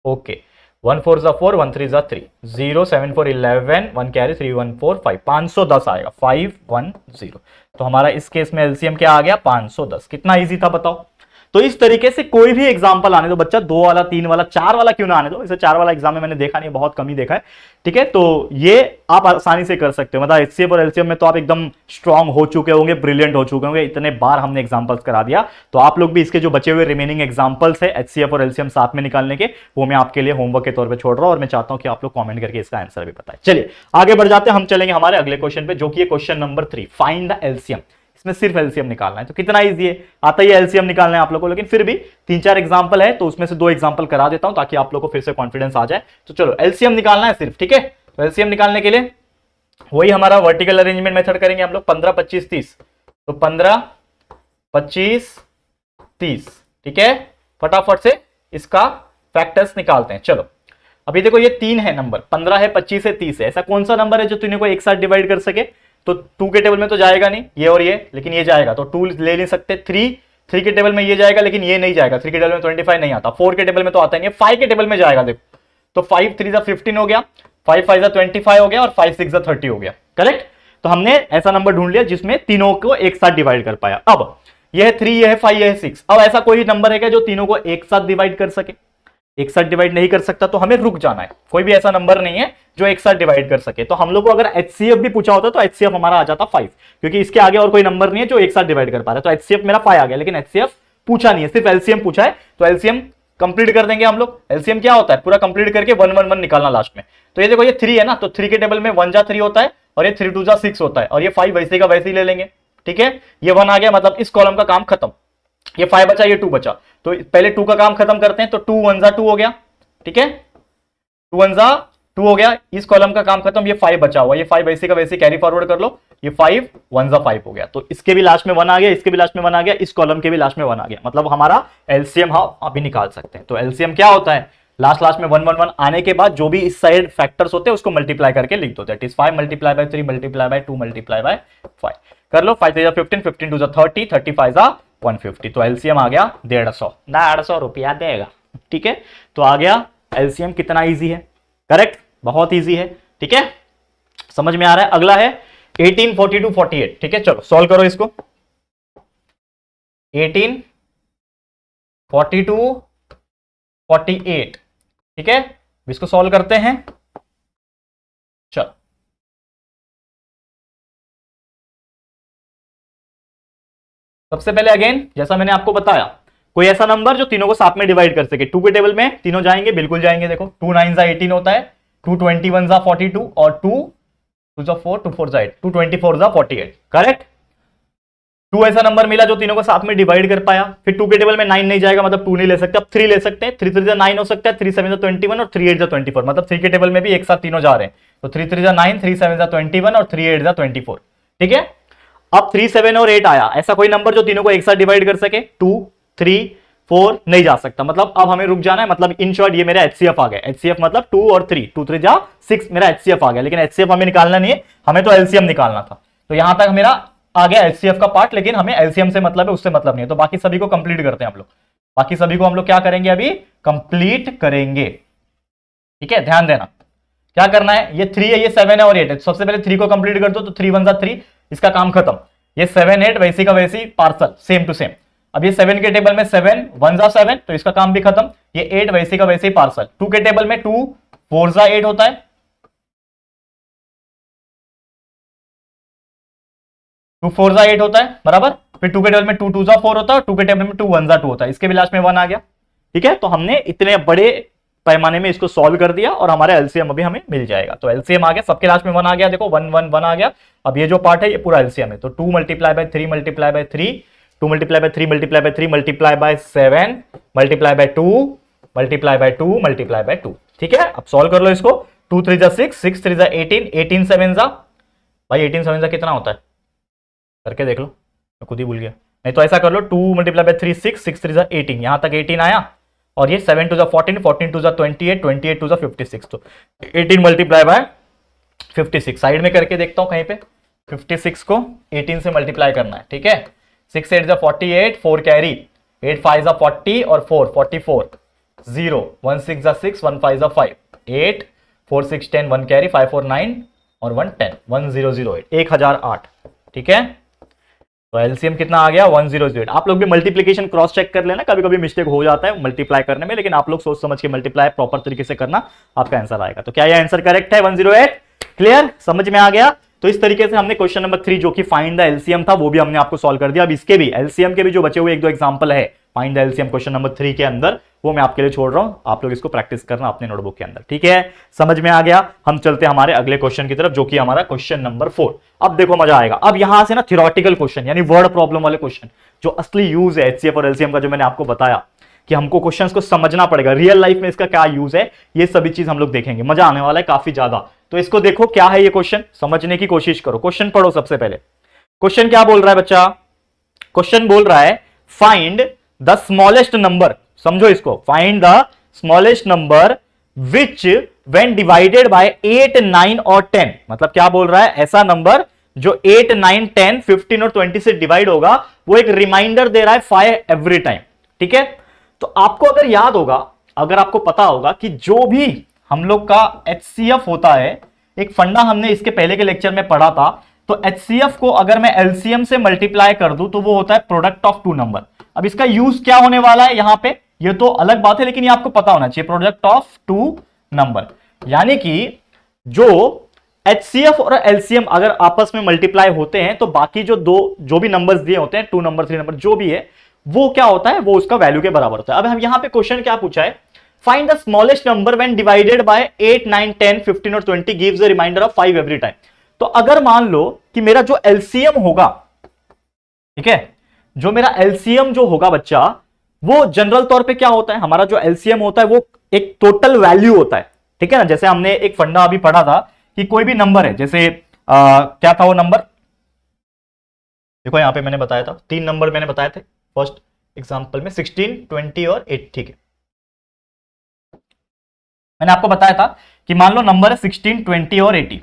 Speaker 1: ओके। 1 4 4, 1 3 3, 0 7 4 11, 1 कैरी, 3 1 4 5, 510 आएगा, 510। तो हमारा इस केस में एलसीएम क्या आ गया? 510। कितना इजी था बताओ। तो इस तरीके से कोई भी एग्जांपल आने दो बच्चा, 2 वाला 3 वाला 4 वाला क्यों ना आने दो। इसे 4 वाला एग्जाम में मैंने देखा नहीं, बहुत कम ही देखा है, ठीक है। तो ये आप आसानी से कर सकते हो। मतलब एचसीएफ और एलसीएम में तो आप एकदम स्ट्रांग हो चुके होंगे, ब्रिलियंट हो चुके होंगे, इतने बार हमने एग्जांपल्स करा दिया। तो आप लोग भी इसके जो बचे हुए रिमेनिंग एग्जांपल्स है एचसीएफ और एलसीएम साथ में निकालने के, वो मैं आपके लिए होमवर्क के तौर पर छोड़ रहा हूं और मैं चाहता हूं कि आप लोग कॉमेंट करके इसका आंसर भी बताएं। चलिए आगे बढ़ जाते हैं, हम चलेंगे हमारे अगले क्वेश्चन पे, जो कि question number 3, find the LCM. इसमें सिर्फ एलसीएम निकालना है। तो कितना इजी है, आता ही एलसीएम निकालना है आप लोगों को, लेकिन फिर भी 3-4 एग्जांपल है, तो उसमें से 2 एग्जांपल करा देता हूं ताकि आप लोगों को फिर से कॉन्फिडेंस आ जाए। तो चलो एलसीएम निकालना है सिर्फ, ठीक है। तो एलसीएम निकालने के लिए वही हमारा वर्टिकल अरेंजमेंट मेथड करेंगे हम लोग। 15 25 30, तो 15 25 30, ठीक है। फटाफट से इसका फैक्टर्स निकालते हैं। चलो अभी देखो ये 3 है नंबर, 15 है, 25 है, 30 है। ऐसा कौन सा नंबर है जो तीनों को एक साथ डिवाइड कर सके? तो 2 के टेबल में तो जाएगा नहीं ये और ये, लेकिन ये जाएगा, तो 2 ले नहीं सकते। 3 के टेबल में ये जाएगा, लेकिन ये नहीं जाएगा। 3 के टेबल में 25 नहीं आता। 4 के टेबल में तो आता नहीं है। 5 के टेबल में जाएगा, देखो तो 5 3 15 हो गया, 5 5 25 हो गया और 5 6 30 हो गया, करेक्ट। तो हमने ऐसा नंबर ढूंढ लिया जिसमें तीनों को एक साथ डिवाइड कर पाया। अब यह है 3, यह है 5, यह है 6। अब ऐसा कोई नंबर है क्या जो तीनों को एक साथ डिवाइड कर सके? एक साथ डिवाइड नहीं कर सकता, तो हमें रुक जाना है। कोई भी ऐसा नंबर नहीं है जो एक साथ डिवाइड कर सके। तो हम लोग को अगर एचसीएफ भी पूछा होता तो एचसीएफ हमारा आ जाता 5, क्योंकि इसके आगे और कोई नंबर नहीं है जो एक साथ डिवाइड कर पा रहा है। तो एचसीएफ मेरा 5 आ गया, लेकिन एचसीएफ पूछा नहीं है, सिर्फ एलसीएम पूछा है। तो एलसीएम कंप्लीट कर देंगे हम लोग। एलसीएम क्या होता है? पूरा कंप्लीट करके 1 1 1 निकालना लास्ट में। तो ये देखो ये 3 है ना, तो 3 के टेबल में 1 जा 3 होता है और ये 3 2 जा 6 होता है, और ये 5 वैसे का वैसे ही ले लेंगे, ठीक है। ये 1 आ गया, मतलब इस कॉलम का काम खत्म। ये 5 बचा, ये 2 बचा, तो पहले 2 का काम खत्म करते हैं। तो 2 1 जा 2 हो गया, ठीक है। 2 1 जा 2 हो गया, इस कॉलम का काम खत्म। ये 5 बचा हुआ, ये 5 वैसे का वैसे कैरी फॉरवर्ड कर लो। ये 5 1 जा 5 हो गया, तो इसके भी लास्ट में 1 आ गया, इसके भी लास्ट में 1 आ गया, इस कॉलम के भी लास्ट में 1 आ गया। मतलब हमारा एलसीएम हम अभी निकाल सकते हैं। तो एलसीएम क्या होता है? लास्ट में 1 1 1 आने के बाद जो भी इस साइड फैक्टर्स होते हैं उसको मल्टीप्लाई करके लिख दो। That is 5 multiply by 3 multiply by 2 multiply bye 5 कर लो। 5 3 15, 15 2 30, 35 150। तो एलसीएम आ गया 150 रुपया देगा, ठीक है। तो आ गया एलसीएम कितना इजी है, करेक्ट, बहुत इजी है, ठीक है, समझ में आ रहा है। अगला है 18, 42, 48, ठीक है, चलो सॉल्व करो इसको। 18, 42, 48, ठीक है, इसको सॉल्व करते हैं। चलो सबसे पहले अगेन जैसा मैंने आपको बताया, कोई ऐसा नंबर जो तीनों को साथ में डिवाइड कर सके। 2 के टेबल में तीनों जाएंगे, बिल्कुल जाएंगे। देखो 2 9 18 होता है, 2 21 42 और 2 2 4 2 4 8, 2 24 48, करेक्ट। 2 ऐसा नंबर मिला जो तीनों को साथ में डिवाइड कर पाया। फिर 2 के टेबल में 9 नहीं जाएगा, मतलब 2 नहीं ले सकते, अब 3 ले सकते हैं। 3 3 9 हो सकता है, 3 7 21 और 3 8 24, मतलब 3 के टेबल में भी एक साथ तीनों जा रहे हैं। तो 3 3 9, 3 7 21 और 3 8 24, ठीक है। अब 3 7 और 8 आया, ऐसा कोई नंबर जो तीनों को एक साथ डिवाइड कर सके। 2 3 4 नहीं जा सकता, मतलब अब हमें रुक जाना है। मतलब इन शॉर्ट ये मेरा एचसीएफ आ गया। एचसीएफ मतलब 2 और 3, 2 3 जा 6 मेरा एचसीएफ आ गया। लेकिन एचसीएफ हमें निकालना नहीं है, हमें तो एलसीएम निकालना था। तो यहां तक मेरा आ गया एचसीएफ का पार्ट, लेकिन हमें एलसीएम से मतलब है, उससे मतलब नहीं है। तो बाकी सभी को कंप्लीट करते हैं हम लोग। बाकी सभी को हम लोग क्या करेंगे, अभी कंप्लीट करेंगे, ठीक है, ध्यान देना क्या करना है। ये 3 है, ये 7 है और 8 है। सबसे पहले 3 को कंप्लीट कर दो, तो 3 1 3, इसका काम खत्म। ये 7 8 वैसी का वैसी पार्सल, सेम टू सेम। अब ये 7 के टेबल में 7 1 7, तो इसका काम भी खत्म। ये 8 वैसी का वैसे ही पार्सल। 2 के टेबल में 2 4 8 होता है, 2 4 8 होता है, बराबर। फिर 2 के टेबल में 2 2 4 होता है, 2 के टेबल में 2 1 2 होता है। इसके भी लास्ट में 1 आ गया, ठीक है। तो हमने इतने बड़े पैमाने में इसको सॉल्व कर दिया और हमारा एलसीएम अभी हमें मिल जाएगा। तो एलसीएम आ गया, सबके लास्ट में 1 आ गया। देखो 1 1 1 आ गया। अब ये जो पार्ट है ये पूरा एलसीएम है। तो 2 multiply bye 3 multiply by 3, 2 multiply bye 3 multiply by 3 multiply by 7 multiply by 2 multiply bye 2 multiply bye 2, ठीक है। अब सॉल्व कर लो इसको। 2 3 जा 6, 6 3 जा 18, 18 7 जा, भाई 18 7 जा कितना होता है, करके देख लो, मैं खुद ही भूल गया। नहीं तो ऐसा कर लो, 2 मल्टीप्लाई बाय 3 6, 6 3 जा 18, यहां तक 18 आया। और ये 7 2 जा 14, 14 2 जा 28, 28 2 जा 56, तो 18 मल्टीप्लाई बाय 56 साइड में करके देखता हूं कहीं पे। 56 को 18 से मल्टीप्लाई करना है, ठीक है। 6 8 जा 48, 4 कैरी, 8 5 जा 40 और 4 44, 0 1 6 जा 6, 1 5 जा 5, 8 4 6 10, 1 कैरी, 5 4 9 और 1 10, 1008, 1008, ठीक है। तो एलसीएम कितना आ गया, 1008। आप लोग भी मल्टीप्लिकेशन क्रॉस चेक कर लेना, कभी कभी मिस्टेक हो जाता है मल्टीप्लाई करने में, लेकिन आप लोग सोच समझ के मल्टीप्लाई प्रॉपर तरीके से करना, आपका आंसर आएगा। तो क्या ये आंसर करेक्ट है, 108? क्लियर, समझ में आ गया। तो इस तरीके से हमने क्वेश्चन नंबर 3 जो कि फाइंड द एलसीएम था वो भी हमने आपको सॉल्व कर दिया। अब इसके भी एलसीएम के भी जो बचे हुए 1-2 एग्जांपल है find the LCM question number 3 के अंदर, वो मैं आपके लिए छोड़ रहा हूं, आप लोग इसको प्रैक्टिस करना अपने नोटबुक के अंदर, ठीक है। समझ में आ गया। हम चलते हैं हमारे अगले क्वेश्चन की तरफ, जो कि हमारा क्वेश्चन नंबर 4। अब देखो मजा आएगा। अब यहां से ना थ्योरेटिकल क्वेश्चन यानी वर्ड प्रॉब्लम वाले क्वेश्चन, जो असली यूज है एचसीएफ और एलसीएम का, जो मैंने आपको बताया कि हमको क्वेश्चंस को समझना पड़ेगा, रियल लाइफ में इसका क्या यूज है, ये सभी चीज हम लोग देखेंगे। मजा आने वाला है काफी ज्यादा। तो इसको देखो क्या है ये क्वेश्चन, समझने की कोशिश करो। क्वेश्चन पढ़ो सबसे पहले। क्वेश्चन क्या बोल रहा है बच्चा, क्वेश्चन बोल रहा है फाइंड द स्मॉलेस्ट नंबर, समझो इसको, find the smallest number which when divided by 8 9 और 10। मतलब क्या बोल रहा है, ऐसा नंबर जो 8 9 10 15 और 20 से डिवाइड होगा, वो एक रिमाइंडर दे रहा है 5 एवरी टाइम, ठीक है। तो आपको अगर याद होगा, अगर आपको पता होगा कि जो भी हम लोग का एचसीएफ होता है, एक फंडा हमने इसके पहले के लेक्चर में पढ़ा था, तो एचसीएफ को अगर मैं एलसीएम से मल्टीप्लाई कर दूं तो वो होता है प्रोडक्ट ऑफ 2 नंबर। अब इसका यूज क्या होने वाला है यहां पे, ये तो अलग बात है, लेकिन ये आपको पता होना चाहिए, प्रोडक्ट ऑफ 2 नंबर। यानी कि जो एचसीएफ और एलसीएम अगर आपस में मल्टीप्लाई होते हैं, तो बाकी जो भी नंबर्स दिए होते हैं, 2 नंबर 3 नंबर जो भी है, वो क्या होता है, वो उसका वैल्यू के बराबर होता है। अब हम यहां पे क्वेश्चन क्या पूछा है, find the smallest number when divided by 8 9 10 15 और 20 gives a reminder of 5 every time. तो अगर मान लो कि मेरा जो एलसीएम होगा, ठीक है, जो मेरा एलसीएम जो होगा बच्चा, वो जनरल तौर पे क्या होता है, हमारा जो एलसीएम होता है वो एक टोटल वैल्यू होता है, ठीक है ना। जैसे हमने एक फंडा अभी पढ़ा था कि कोई भी नंबर है, जैसे क्या था वो नंबर, देखो यहां पे मैंने बताया था 3 नंबर मैंने बताए थे फर्स्ट एग्जांपल में, 16 20 और 8, ठीक है। मैंने आपको बताया था कि मान लो नंबर है 16 20 और 80,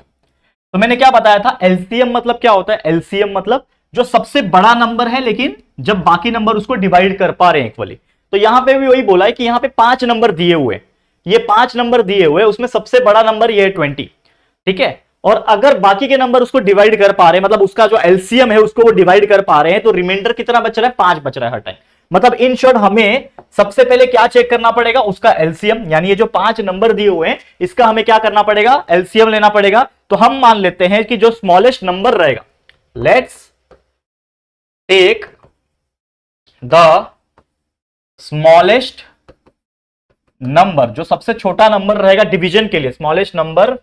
Speaker 1: तो मैंने क्या बताया था, एलसीएम मतलब क्या होता है, एलसीएम मतलब जो सबसे बड़ा नंबर है, लेकिन जब बाकी नंबर उसको डिवाइड कर पा रहे हैं इक्वली। तो यहां पे भी वही बोला है कि यहां पे 5 नंबर दिए हुए, ये 5 नंबर दिए हुए, उसमें सबसे बड़ा नंबर ये है 20, ठीक है। और अगर बाकी के नंबर उसको डिवाइड कर पा रहे हैं, मतलब उसका जो एलसीएम है उसको वो डिवाइड कर पा रहे हैं, तो रिमाइंडर कितना बच रहा है? 5 बच रहा है हर टाइम। मतलब इन शॉर्ट हमें सबसे पहले क्या चेक करना पड़ेगा? उसका एलसीएम, यानी ये जो 5 नंबर दिए हुए हैं इसका हमें क्या करना पड़ेगा? एलसीएम लेना पड़ेगा। तो हम मान लेते हैं कि जो स्मॉलेस्ट नंबर रहेगा, let's take the smallest number, जो सबसे छोटा नंबर रहेगा डिवीजन के लिए, स्मॉलेस्ट नंबर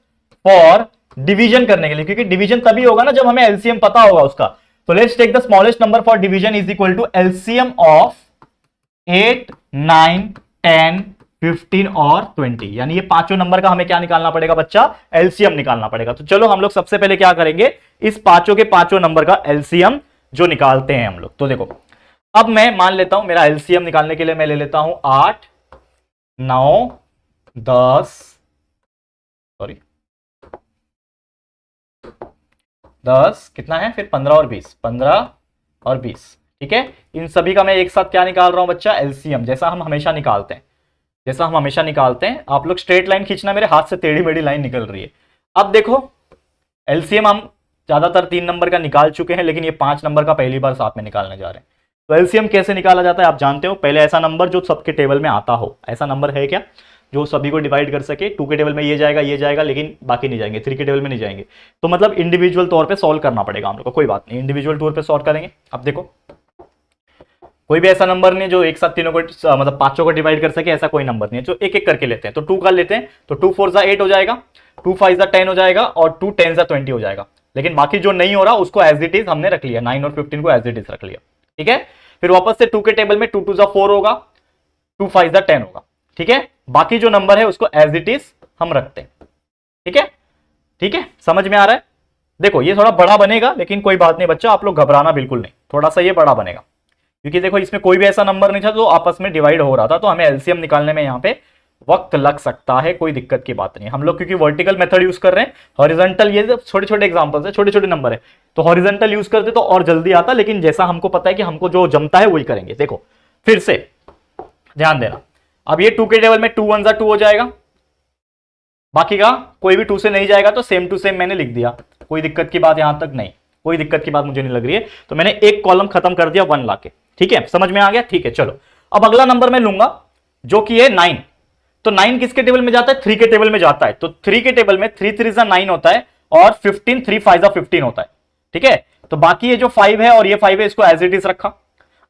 Speaker 1: फॉर डिवीजन करने के लिए, क्योंकि डिवीजन तभी होगा ना जब हमें एलसीएम पता होगा उसका। तो let's take the smallest number for division is equal to LCM of 8, 9, 10, 15 और 20, यानी ये पांचों नंबर का हमें क्या निकालना पड़ेगा बच्चा? एलसीएम निकालना पड़ेगा। तो चलो हम लोग सबसे पहले क्या करेंगे, इस पांचों के पांचों नंबर का एलसीएम जो निकालते हैं हम लोग। तो देखो, अब मैं मान लेता हूं मेरा एलसीएम निकालने के लिए मैं ले लेता हूं 8, 9, 10, सॉरी 10 कितना है फिर 15 और 20, 15 और 20, ठीक है। इन सभी का मैं एक साथ क्या निकाल रहा हूं बच्चा? एलसीएम, जैसा हम हमेशा निकालते हैं, जैसा हम हमेशा निकालते हैं। आप लोग स्ट्रेट लाइन खींचना, मेरे हाथ से टेढ़ी मेढ़ी लाइन निकल रही है। अब देखो एलसीएम हम ज्यादातर 3 नंबर का निकाल चुके हैं, लेकिन ये 5 नंबर का पहली बार साथ में निकालने जा रहे हैं। तो एलसीएम कैसे निकाला जाता है आप जानते हो? पहले ऐसा नंबर जो सबके टेबल में आता हो, ऐसा नंबर है क्या जो सभी को डिवाइड कर सके? 2 के टेबल में ये जाएगा, लेकिन बाकी नहीं जाएंगे, 3 के टेबल में नहीं जाएंगे। तो मतलब इंडिविजुअल तौर पे सॉल्व करना पड़ेगा हम लोग को, कोई बात नहीं, इंडिविजुअल तौर पे सॉल्व करेंगे। अब देखो कोई भी ऐसा नंबर नहीं जो एक साथ तीनों को मतलब पांचों को डिवाइड कर सके, ऐसा कोई नंबर नहीं है। जो एक एक करके लेते हैं, तो 2 कर लेते हैं, तो 2 4 8 हो जाएगा, 2 5 10 हो जाएगा, और 2 10 20 हो जाएगा। लेकिन बाकी जो नहीं हो रहा उसको एज इट इज हमने रख लिया, 9 और 15 को एज इट इज रख लिया, ठीक है। फिर वापस से 2 के टेबल में 2 2 4 होगा, 2 5 10 होगा, ठीक है। बाकी जो नंबर है उसको एज इट इज हम रखते हैं, ठीक है, ठीक है, समझ में आ रहा है? देखो ये थोड़ा बड़ा बनेगा, लेकिन कोई बात नहीं बच्चा, आप लोग घबराना बिल्कुल नहीं, थोड़ा सा ये बड़ा बनेगा, क्योंकि देखो इसमें कोई भी ऐसा नंबर नहीं था जो आपस में डिवाइड हो रहा था, तो हमें एलसीएम निकालने में यहाँ पे वक्त लग सकता है, कोई दिक्कत की बात नहीं। हम लोग क्योंकि वर्टिकल मेथड यूज कर रहे हैं, हॉरिजॉन्टल ये छोटे छोटे एग्जांपल्स है, छोटे छोटे नंबर है, तो हॉरिजॉन्टल यूज करते तो और जल्दी आता, लेकिन जैसा हमको पता है कि हमको जो जमता है वही करेंगे। देखो फिर से ध्यान देना, अब ये 2 के टेबल में 2 1 2 हो जाएगा, बाकी का कोई भी 2 से नहीं जाएगा, तो सेम टू सेम मैंने लिख दिया, कोई दिक्कत की बात यहां तक नहीं, कोई दिक्कत की बात मुझे नहीं लग रही है। तो मैंने एक कॉलम खत्म कर दिया 1 लाके, ठीक है, समझ में आ गया? ठीक है, चलो अब अगला नंबर मैं लूंगा जो कि है 9। तो 9 किसके टेबल में जाता है? 3 के टेबल में जाता है। तो 3 के टेबल में 3 3 9 होता है, और 15 3 5 15 होता है, ठीक है। तो बाकी ये जो 5 है और ये 5 है, इसको एज इट इज रखा।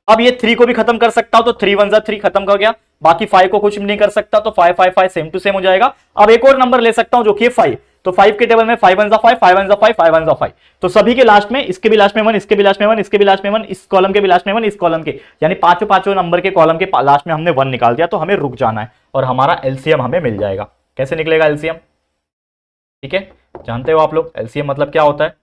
Speaker 1: अब ये 3 को भी खत्म कर सकता हूं, तो 3 1 3 खत्म कर गया, बाकी 5 को कुछ भी नहीं कर सकता, तो 5 5 5 सेम टू सेम हो जाएगा। अब एक और नंबर ले सकता हूं जो कि 5, तो 5 के टेबल में 5 1 5 5 1 5 5 1 5, तो सभी के लास्ट में, इसके भी लास्ट में 1, इसके भी लास्ट में 1, इसके भी लास्ट में 1, इस कॉलम के भी लास्ट में 1, इस कॉलम के, यानी पांचों पांचों नंबर के कॉलम के लास्ट में हमने 1 निकाल दिया। तो हमें रुक जाना है और हमारा एलसीएम हमें मिल जाएगा। कैसे निकलेगा एलसीएम? ठीक है, जानते हो आप लोग एलसीएम मतलब क्या होता है?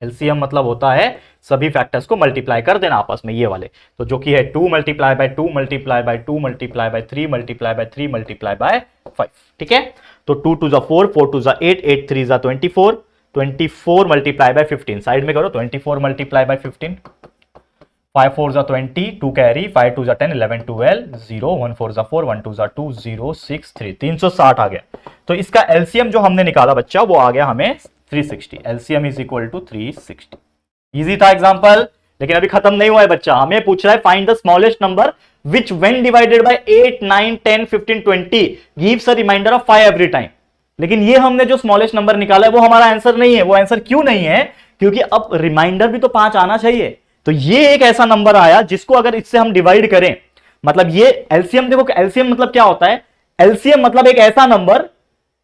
Speaker 1: एलसीएम मतलब होता है सभी फैक्टर्स को मल्टीप्लाई कर देना आपस में, ये वाले। तो जो कि है 2 multiply bye 2 multiply bye 2 multiply bye 3 multiply by 3 multiply by 5, ठीक है। तो 2 2 4, 4 2 8, 8 3 24, 24 मल्टीप्लाई बाय 15, साइड में करो, 24 मल्टीप्लाई बाय 15, 5 4 20, 2 कैरी, 5 2 10, 11 12, 0 1 4 4, 1 2 2, 0 6 3, 360 आ गया। तो इसका एलसीएम जो हमने निकाला बच्चा वो आ गया हमें 360। LCM is equal to 360। Easy था एग्जांपल, लेकिन अभी खत्म नहीं हुआ है बच्चा, हमें पूछ रहा है find the smallest number which when divided by 8 9 10 15 20 gives a reminder of 5 every time. लेकिन ये हमने जो स्मॉलेस्ट नंबर निकाला है वो हमारा आंसर नहीं है। वो आंसर क्यों नहीं है? क्योंकि अब रिमाइंडर भी तो 5 आना चाहिए। तो ये एक ऐसा नंबर आया जिसको अगर इससे हम डिवाइड करें, मतलब ये एलसीएम, देखो एलसीएम मतलब क्या होता है? एलसीएम मतलब एक ऐसा नंबर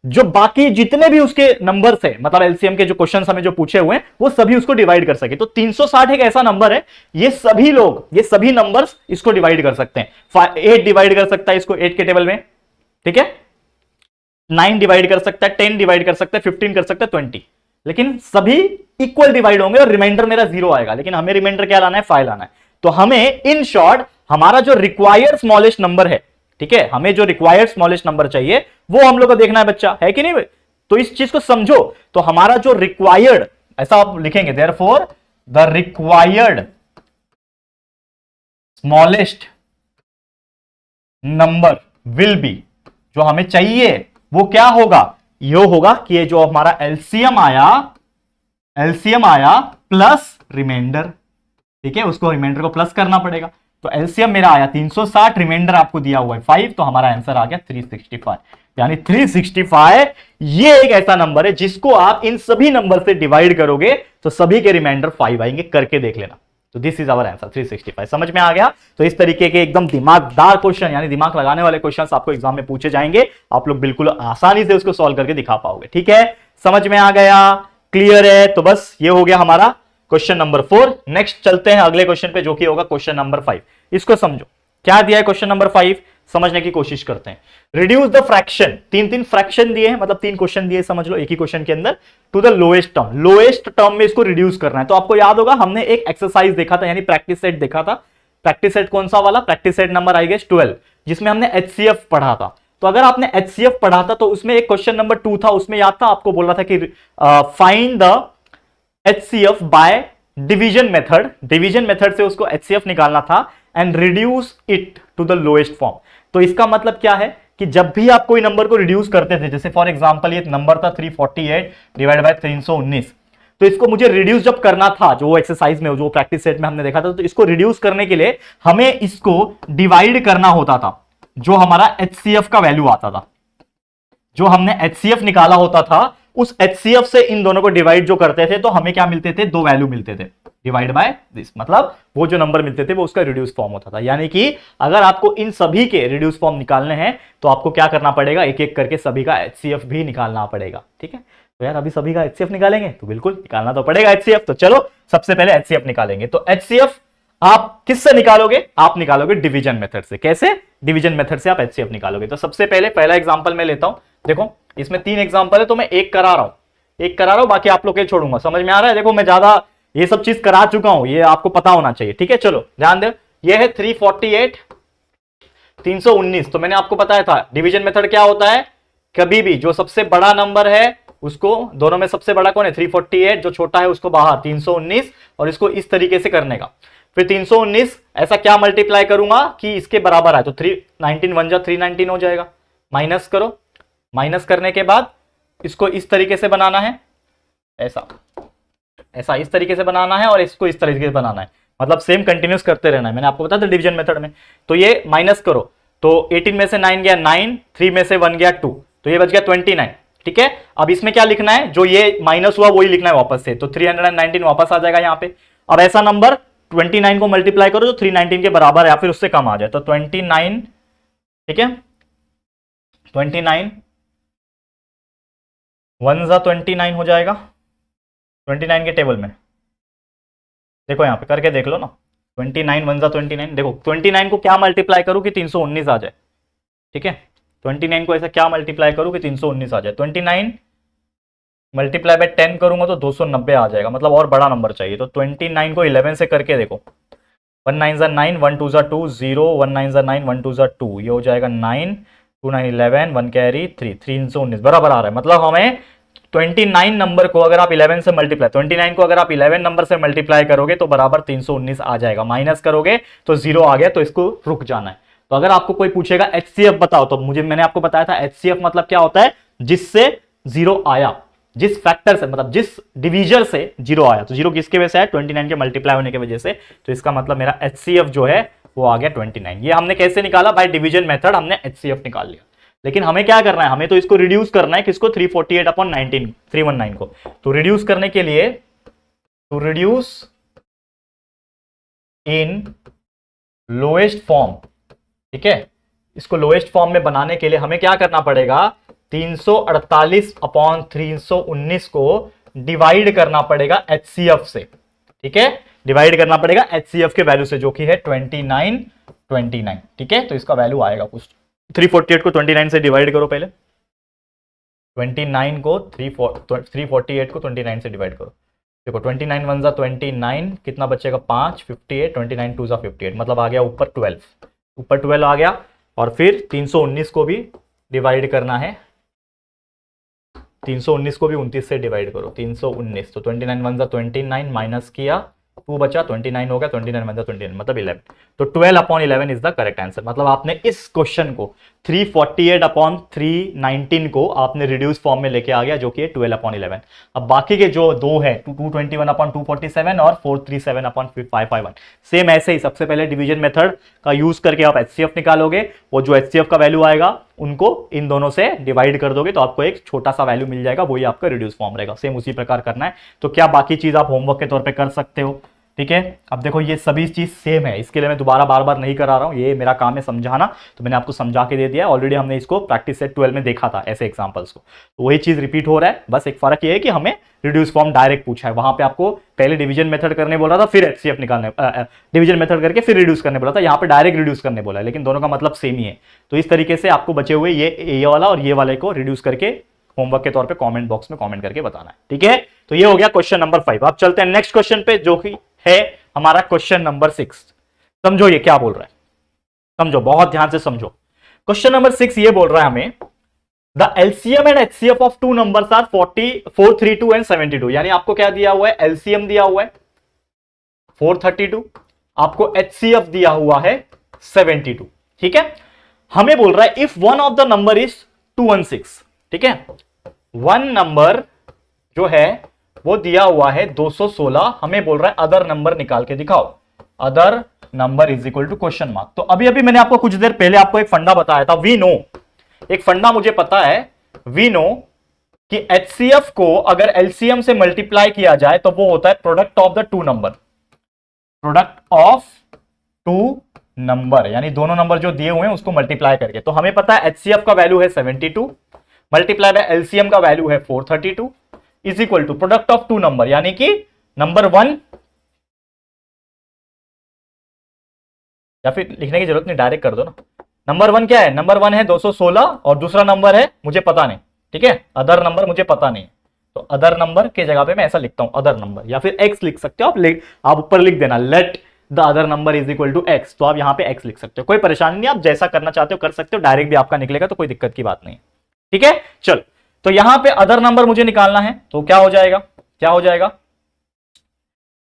Speaker 1: जो बाकी जितने भी उसके नंबर है, मतलब एलसीएम के जो क्वेश्चन हमें जो पूछे हुए हैं वो सभी उसको डिवाइड कर सके। तो 360 एक ऐसा नंबर है, ये सभी लोग, ये सभी नंबर्स इसको डिवाइड कर सकते हैं। 8 डिवाइड कर सकता है इसको 8 के टेबल में, ठीक है, 9 डिवाइड कर सकता है, 10 डिवाइड कर सकता है, 15 कर सकता है, 20, लेकिन सभी इक्वल डिवाइड होंगे और रिमाइंडर मेरा 0 आएगा। लेकिन हमें रिमाइंडर क्या लाना है? 5 लाना है। तो हमें इन शॉर्ट हमारा जो रिक्वायर्ड स्मॉलेस्ट नंबर है, ठीक है, हमें जो रिक्वायर्ड स्मॉलेस्ट नंबर चाहिए वो हम लोग को देखना है बच्चा, है कि नहीं? तो इस चीज को समझो। तो हमारा जो रिक्वायर्ड, ऐसा आप लिखेंगे, therefore the required smallest number will be जो हमें चाहिए वो क्या होगा, ये होगा कि ये जो हमारा एलसीएम आया प्लस रिमाइंडर, ठीक है, उसको रिमाइंडर को प्लस करना पड़ेगा। तो एलसीएम मेरा आया 360, रिमाइंडर आपको दिया हुआ है 5, तो हमारा आंसर आ गया 365। यानी 365 ये एक ऐसा नंबर है जिसको आप इन सभी नंबर से डिवाइड करोगे तो सभी के रिमाइंडर 5 आएंगे, करके देख लेना। तो दिस इज आवर आंसर 365। समझ में आ गया। तो इस तरीके के एकदम दिमागदार क्वेश्चन, यानी दिमाग लगाने वाले क्वेश्चंस आपको एग्जाम में पूछे जाएंगे, आप लोग बिल्कुल आसानी से उसको सॉल्व करके दिखा पाओगे। ठीक है, समझ में आ गया, क्लियर है। तो बस ये हो गया हमारा क्वेश्चन नंबर 4। नेक्स्ट चलते हैं अगले क्वेश्चन पे, जो कि होगा क्वेश्चन नंबर 5। इसको समझो क्या दिया है क्वेश्चन नंबर 5, समझने की कोशिश करते हैं। रिड्यूस द फ्रैक्शन, तीन फ्रैक्शन दिए हैं, मतलब 3 क्वेश्चन दिए, समझ लो एक ही क्वेश्चन के अंदर, टू द लोएस्ट टर्म में इसको रिड्यूस करना है। तो आपको याद होगा हमने एक एक्सरसाइज देखा था, यानी प्रैक्टिस सेट देखा था। प्रैक्टिस सेट कौन सा वाला, practice set number I guess 12, जिसमें हमने एचसीएफ पढ़ा था। तो अगर आपने एचसीएफ पढ़ा था तो उसमें एक क्वेश्चन नंबर 2 था, उसमें याद था आपको बोल रहा था कि find the HCF by division method, division method से उसको एचसीएफ निकालना था, and reduce it to the lowest form. तो इसका मतलब क्या है कि जब भी आप कोई नंबर को रिड्यूस करते थे, जैसे फॉर एग्जांपल ये नंबर था 348 डिवाइड बाय 319, तो इसको मुझे रिड्यूस जब करना था, जो एक्सरसाइज में, जो प्रैक्टिस सेट में हमने देखा था, तो इसको रिड्यूस करने के लिए हमें इसको डिवाइड करना होता था, जो हमारा एचसीएफ का वैल्यू आता था, जो हमने एचसीएफ निकाला होता था, उस एचसीएफ से इन दोनों को डिवाइड जो करते थे तो हमें क्या मिलते थे, 2 वैल्यू मिलते थे, डिवाइड बाय दिस, मतलब वो जो नंबर मिलते थे वो उसका रिड्यूस फॉर्म होता था। यानी कि अगर आपको इन सभी के रिड्यूस फॉर्म निकालने हैं तो आपको क्या करना पड़ेगा, एक एक करके सभी का एचसीएफ भी निकालना पड़ेगा। ठीक है, तो यार अभी सभी का एचसीएफ निकालेंगे तो बिल्कुल निकालना तो पड़ेगा एचसीएफ। तो चलो सबसे पहले एचसीएफ निकालेंगे। तो एचसीएफ आप किससे निकालोगे, आप निकालोगे डिवीजन मेथड से। कैसे, डिवीजन मेथड से आप एचसीएफ निकालोगे। तो सबसे पहले पहला एग्जांपल मैं लेता हूं, देखो इसमें 3 एग्जांपल है, तो मैं एक करा रहा हूं, बाकी आप लोग के छोड़ूंगा। समझ में आ रहा है, देखो मैं ज्यादा ये सब चीज करा चुका हूं, ये आपको पता होना चाहिए। ठीक है, चलो ध्यान दो, ये है 348 319। तो मैंने आपको बताया था डिवीजन मेथड क्या होता है, कभी भी जो सबसे बड़ा नंबर है उसको, दोनों में सबसे बड़ा कौन है 348, जो छोटा है उसको बाहर 319, और इसको इस तरीके से करने का। फिर 319 ऐसा क्या मल्टीप्लाई करूंगा कि इसके बराबर आए, तो 319 1 जा 319 हो जाएगा। माइनस करो, माइनस करने के बाद इसको इस तरीके से बनाना है, ऐसा इस तरीके से बनाना है, और इसको इस तरीके से बनाना है, मतलब सेम कंटिन्यूस करते रहना है। मैंने आपको बताया था डिवीजन मेथड में। तो ये माइनस करो, तो 18 में से 9 गया 9, 3 में से 1 गया 2, तो ये बच गया 29। ठीक है, अब इसमें क्या लिखना है, जो ये माइनस हुआ वही लिखना है वापस से, तो 319 वापस आ जाएगा यहाँ पे। अब ऐसा नंबर 29 को मल्टीप्लाई करो जो 319 के बराबर है या फिर उससे कम आ जाए, तो 29, ठीक है, 29 1 जा 29 हो जाएगा 29 के टेबल में। देखो यहाँ पे करके देख लो ना, 29 1 जा 29। देखो 29 को क्या मल्टीप्लाई करूँ कि 319 आ जाए। ठीक है, 29 को ऐसा क्या मल्टीप्लाई करूँ कि 319 आ जाए। 29 मल्टीप्लाई बाय 10 करूंगा तो 290 आ जाएगा, मतलब और बड़ा नंबर चाहिए। तो 29 को 11 से करके देखो, 1 9 जा 9, 1 2 जा 2, 0, 1 9 जा 9, 1 2 जा 2, ये हो जाएगा 9, 2 9 11, 1 कैरी 3, 319 बराबर आ रहा है। मतलब हमें 29 नंबर को अगर आप 11 से मल्टीप्लाई, 29 को अगर आप 11 नंबर से मल्टीप्लाई करोगे तो बराबर 319 आ जाएगा। माइनस करोगे तो 0 आ गया, तो इसको रुक जाना है। तो अगर आपको कोई पूछेगा एचसीएफ बताओ, तो मैंने आपको बताया था एचसीएफ मतलब क्या होता है, जिससे 0 आया, जिस फैक्टर से, मतलब जिस डिवीजर से 0 आया। तो 0 किसके वजह से है, 29 के मल्टीप्लाई होने की वजह से। तो इसका मतलब मेरा एचसीएफ जो है वो आ गया 29। ये हमने कैसे निकाला, बाय डिवीजन मेथड हमने एचसीएफ निकाल लिया। लेकिन हमें क्या करना है, हमें तो इसको रिड्यूस करना है, किसको, 348/19 319 को। तो रिड्यूस करने के लिए, to reduce in lowest form, ठीक है, इसको लोएस्ट फॉर्म में बनाने के लिए हमें क्या करना पड़ेगा, 348/319 को डिवाइड करना पड़ेगा एचसीएफ से। ठीक है, डिवाइड करना पड़ेगा एचसीएफ के वैल्यू से, जो कि है 29। ठीक है, तो इसका वैल्यू आएगा कुछ, 348 को 29 से डिवाइड करो पहले, 29 को 348 को 29 से डिवाइड करो। देखो 29 1 जा 29, कितना बचेगा 5, 58, 29 2 जा 58, मतलब आ गया ऊपर 12, ऊपर 12 आ गया। और फिर 319 को भी डिवाइड करना है, 319 को भी 29 से डिवाइड करो, 319, तो 29 1 जा 29, माइनस किया 2 बचा, 29 हो गया, 29 1 जा 29, मतलब 11। तो 12/11 इज द करेक्ट आंसर। मतलब आपने इस क्वेश्चन को 348 अपॉन 319 को आपने रिड्यूस फॉर्म में लेके आ गया, जो कि है 12 अपॉन 11। अब बाकी के जो दो है 221 अपॉन 247 और 437 अपॉन 551, सेम ऐसे ही सबसे पहले डिवीजन मेथड का यूज करके आप एचसीएफ निकालोगे। वो जो एचसीएफ का वैल्यू आएगा उनको इन दोनों से डिवाइड कर दोगे तो आपको एक छोटा सा वैल्यू मिल जाएगा, वही आपका रिड्यूस फॉर्म रहेगा। सेम उसी प्रकार करना है। तो क्या बाकी चीज आप होमवर्क के तौर पर कर सकते हो, ठीक है। अब देखो ये सभी चीज सेम है, इसके लिए मैं दोबारा बार बार नहीं करा रहा हूं, ये मेरा काम है समझाना, तो मैंने आपको समझा के दे दिया। ऑलरेडी हमने इसको प्रैक्टिस सेट 12 में देखा था ऐसे एग्जांपल्स को, तो वही चीज रिपीट हो रहा है। बस एक फर्क ये है कि हमें रिड्यूस फॉर्म डायरेक्ट पूछा है, वहां पे आपको पहले डिवीजन मेथड करने बोला था, फिर एचसीएफ निकालने, डिवीजन मेथड करके फिर रिड्यूस करने बोला था, यहाँ पे डायरेक्ट रिड्यूस करने बोला है, लेकिन दोनों का मतलब सेम ही है। तो इस तरीके से आपको बचे हुए ये वाला और ये वाले को रिड्यूस करके होमवर्क के तौर पे कमेंट बॉक्स में कमेंट करके बताना है, ठीक है। तो ये हो गया क्वेश्चन नंबर 5। अब चलते हैं नेक्स्ट क्वेश्चन पे, जो कि है हमारा क्वेश्चन नंबर 6। समझो ये क्या बोल रहा है, समझो, बहुत ध्यान से समझो। क्वेश्चन नंबर 6 ये बोल रहा है हमें, the LCM and HCF of two numbers are 432 and 72। यानी आपको क्या दिया हुआ है, एलसीएम दिया हुआ है 432, आपको एचसीएफ दिया हुआ है 72, ठीक है। हमें बोल रहा है if one of the number is 216, ठीक है। वन नंबर जो है वो दिया हुआ है 216, हमें बोल रहा है अदर नंबर निकाल के दिखाओ। Other number is equal to question mark. तो अभी अभी मैंने आपको कुछ देर पहले आपको एक फंडा बताया था, वी नो, एक फंडा मुझे पता है, वी नो कि एचसीएफ को अगर एलसीएम से मल्टीप्लाई किया जाए तो वो होता है product of the two number, product of two number, यानी दोनों नंबर जो दिए हुए हैं उसको मल्टीप्लाई करके। तो हमें पता है एचसीएफ का वैल्यू है 72 मल्टीप्लाई बाय एलसीएम का वैल्यू है 432 is equal to product of two number, यानी कि नंबर 1, या फिर लिखने की जरूरत नहीं, डायरेक्ट कर दो ना। नंबर 1 क्या है, नंबर 1 है 216 और दूसरा नंबर है मुझे पता नहीं, ठीक है, अदर नंबर मुझे पता नहीं। तो अदर नंबर के जगह पे मैं ऐसा लिखता हूं, अदर नंबर, या फिर एक्स लिख सकते हो आप ऊपर लिख देना let the other number is equal to x, तो आप यहां पे एक्स लिख सकते हो, कोई परेशानी नहीं, आप जैसा करना चाहते हो कर सकते हो, डायरेक्ट भी आपका निकलेगा तो कोई दिक्कत की बात नहीं, ठीक है। चलो, तो यहां पे अदर नंबर मुझे निकालना है, तो क्या हो जाएगा, क्या हो जाएगा,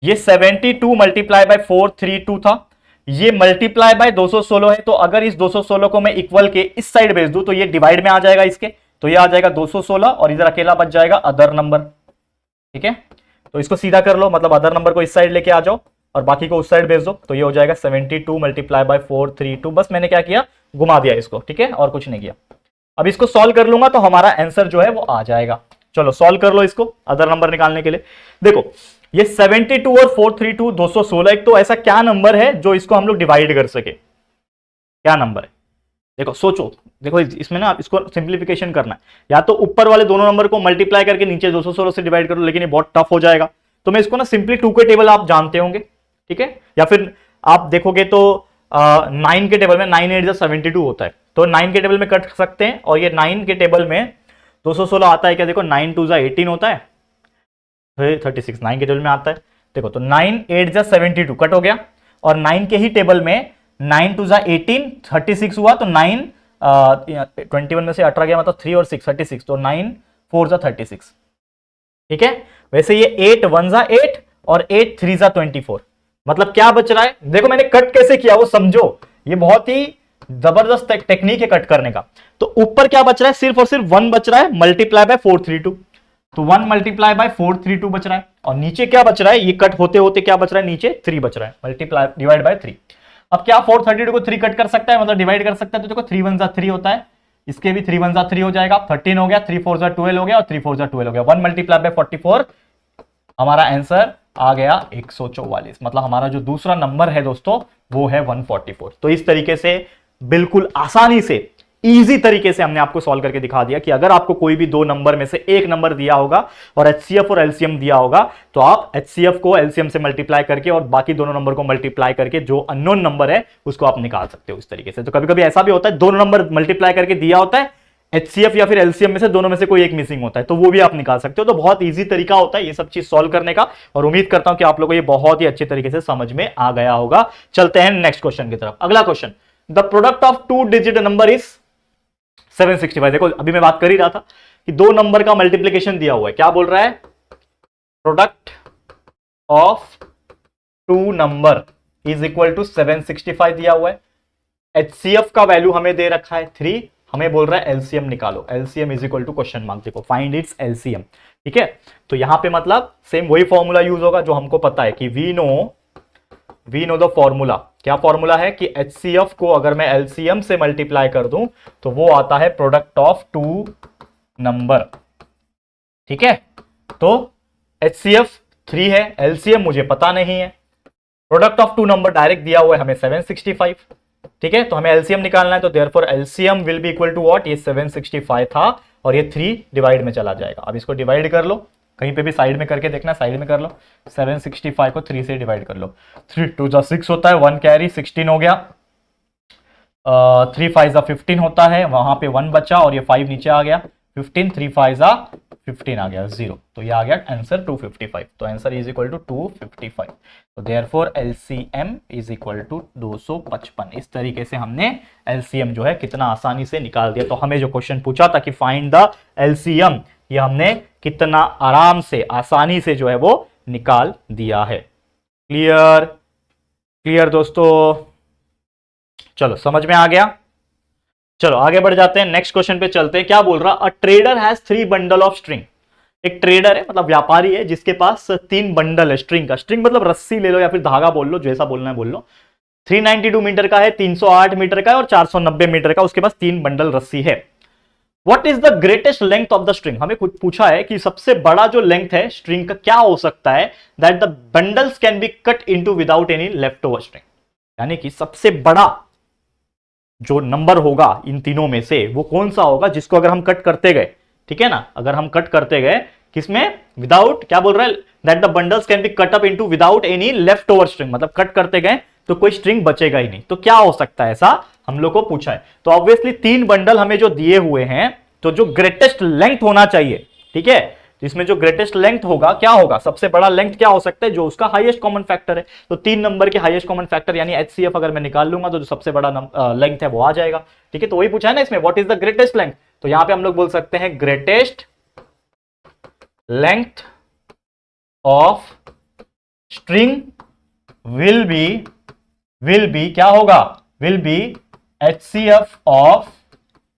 Speaker 1: ये 72 मल्टीप्लाई बाय 432 था, ये मल्टीप्लाई बाय 216 है। तो अगर इस 216 को मैं इक्वल के इस साइड भेज दूं तो ये डिवाइड में आ जाएगा इसके, तो ये आ जाएगा 216 और इधर अकेला बच जाएगा अदर नंबर, ठीक है। तो इसको सीधा कर लो, मतलब अदर नंबर को इस साइड लेके आ जाओ और बाकी को उस साइड भेज दो, तो ये हो जाएगा 72 मल्टीप्लाई बाय 432। बस मैंने क्या किया, घुमा दिया इसको, ठीक है, और कुछ नहीं किया। अब इसको सॉल्व कर लूंगा तो हमारा आंसर जो है वो आ जाएगा। चलो सॉल्व कर लो इसको अदर नंबर निकालने के लिए। देखो ये 72 और 432 216, एक तो ऐसा क्या नंबर है जो इसको हम लोग डिवाइड कर सके, क्या नंबर है, देखो सोचो, देखो इसमें ना इसको सिंप्लीफिकेशन करना है, या तो ऊपर वाले दोनों नंबर को मल्टीप्लाई करके नीचे 216 से डिवाइड करो, लेकिन ये बहुत टफ हो जाएगा। तो मैं इसको ना सिंपली 2 के टेबल आप जानते होंगे, ठीक है, या फिर आप देखोगे तो 9 के टेबल में 9 8 72 होता है, तो 9 के टेबल में कट सकते हैं, और ये 9 के टेबल में 216 आता है क्या, देखो 9 2 18 होता है, 36 9 के टेबल में आता है, देखो तो 9 8 72 कट हो गया, और 9 के ही टेबल में 9 2 18 36 हुआ, तो 9 21 में से 18 गया, मतलब 3 और 6 36, तो 9 4 36, ठीक है। वैसे ये 8 1 8 और 8 3 24, मतलब क्या बच रहा है, देखो मैंने कट कैसे किया वो समझो, ये बहुत ही जबरदस्त टेक्निक है कट करने का। तो ऊपर क्या बच रहा है, सिर्फ और सिर्फ 1 बच रहा है मल्टीप्लाई बाय 432, तो 1 मल्टीप्लाई बाय 432 बच रहा है, और नीचे क्या बच रहा है, ये कट होते होते क्या बच रहा है, नीचे 3 बच रहा है, मल्टीप्लाई डिवाइड बाय 3। अब क्या 432 को 3 कट कर सकता है, मतलब डिवाइड कर सकता है, तो देखो 3 1 3 होता है, इसके भी 3 1 3 हो जाएगा, 13 हो गया, 3 4 12 हो गया, और 3 4 12 हो गया, 1 मल्टीप्लाई बाय 44, हमारा आंसर आ गया 144, मतलब हमारा जो दूसरा नंबर है दोस्तों वो है 144। तो इस तरीके से बिल्कुल आसानी से इजी तरीके से हमने आपको सॉल्व करके दिखा दिया कि अगर आपको कोई भी दो नंबर में से एक नंबर दिया होगा और एचसीएफ और एलसीएम दिया होगा, तो आप एचसीएफ को एलसीएम से मल्टीप्लाई करके और बाकी दोनों नंबर को मल्टीप्लाई करके जो अननोन नंबर है उसको आप निकाल सकते हो इस तरीके से। तो कभी कभी ऐसा भी होता है दोनों नंबर मल्टीप्लाई करके दिया होता है, एचसीएफ या फिर एलसीएम में से दोनों में से कोई एक मिसिंग होता है, तो वो भी आप निकाल सकते हो। तो बहुत ईजी तरीका होता है ये सब चीज सॉल्व करने का, और उम्मीद करता हूं कि आप लोगों को ये बहुत ही अच्छे तरीके से समझ में आ गया होगा। चलते हैं नेक्स्ट क्वेश्चन की तरफ। अगला question, the product of 2 digit number is 765। देखो अभी मैं बात कर ही रहा था कि दो नंबर का मल्टीप्लीकेशन दिया हुआ है, क्या बोल रहा है, product of 2 number is equal to 765 दिया हुआ है। HCF का वैल्यू हमें दे रखा है 3, हमें बोल रहा है एलसीएम निकालो, LCM is equal to question mark, देखो फाइंड इट्स एलसीएम। ठीक है, तो यहां पे मतलब सेम वही फॉर्मूला यूज होगा जो हमको पता है कि वी नो द फॉर्मूला। क्या फॉर्मूला है कि HCF को अगर मैं एलसीएम से मल्टीप्लाई कर दूं तो वो आता है प्रोडक्ट ऑफ टू नंबर। ठीक है, तो HCF 3 है, एलसीएम मुझे पता नहीं है, product of two number direct दिया हुआ है हमें 765। ठीक है, तो हमें एलसीएम निकालना है, तो therefore LCM will be equal to what, ये 765 था और ये 3 डिवाइड में चला जाएगा। अब इसको डिवाइड कर लो, कहीं पे भी साइड में करके देखना, साइड में कर लो, 765 को 3 से डिवाइड कर लो, 3 2 जा 6 होता है, 1 कैरी 16 हो गया, 3 5 जा 15 होता है, वहां पे 1 बचा और ये 5 नीचे आ गया, 15 3 5 जा 15 आ गया 0, तो ये आ गया आंसर 255। तो आंसर इज इक्वल टू 255। तो therefore LCM is equal to 255। इस तरीके से हमने एलसीएम जो है कितना आसानी से निकाल दिया। तो हमें जो क्वेश्चन पूछा था कि फाइंड द एलसीएम, ये हमने कितना आराम से आसानी से जो है वो निकाल दिया है। क्लियर क्लियर दोस्तों, चलो समझ में आ गया। चलो आगे बढ़ जाते हैं, नेक्स्ट क्वेश्चन पे चलते हैं। क्या बोल रहा, a trader has 3 bundle of string. एक ट्रेडर है मतलब व्यापारी है जिसके पास 3 बंडल है स्ट्रिंग का, स्ट्रिंग मतलब रस्सी ले लो या फिर धागा बोल लो, जैसा बोलना है बोल लो। 392 मीटर का है, 308 मीटर का है और 490 मीटर का, उसके पास 3 बंडल रस्सी है। What is the greatest length of the string, हमें कुछ पूछा है कि सबसे बड़ा जो लेंथ है स्ट्रिंग का क्या हो सकता है, that the bundles can be cut into without any left over string, यानी कि सबसे बड़ा जो नंबर होगा इन तीनों में से वो कौन सा होगा जिसको अगर हम कट करते गए, ठीक है ना, अगर हम कट करते गए किसमें, विदाउट, क्या बोल रहा है, that the bundles can be cut up into without any left over string, मतलब कट करते गए तो कोई स्ट्रिंग बचेगा ही नहीं। तो क्या हो सकता है ऐसा, हम लोग को पूछा है। तो ऑब्वियसली 3 बंडल हमें जो दिए हुए हैं, तो जो ग्रेटेस्ट लेंथ होना चाहिए, ठीक है, इसमें जो ग्रेटेस्ट लेंथ होगा क्या होगा, सबसे बड़ा लेंथ क्या हो सकता है, जो उसका हाईएस्ट कॉमन फैक्टर है। तो 3 नंबर के हाईएस्ट कॉमन फैक्टर यानी HCF अगर मैं निकाल लूंगा तो जो सबसे बड़ा लेंथ है वो आ जाएगा। ठीक है, तो वही पूछा है ना इसमें, what is the greatest length, तो यहां पे हम लोग बोल सकते हैं greatest length of string will B क्या होगा, विल बी HCF ऑफ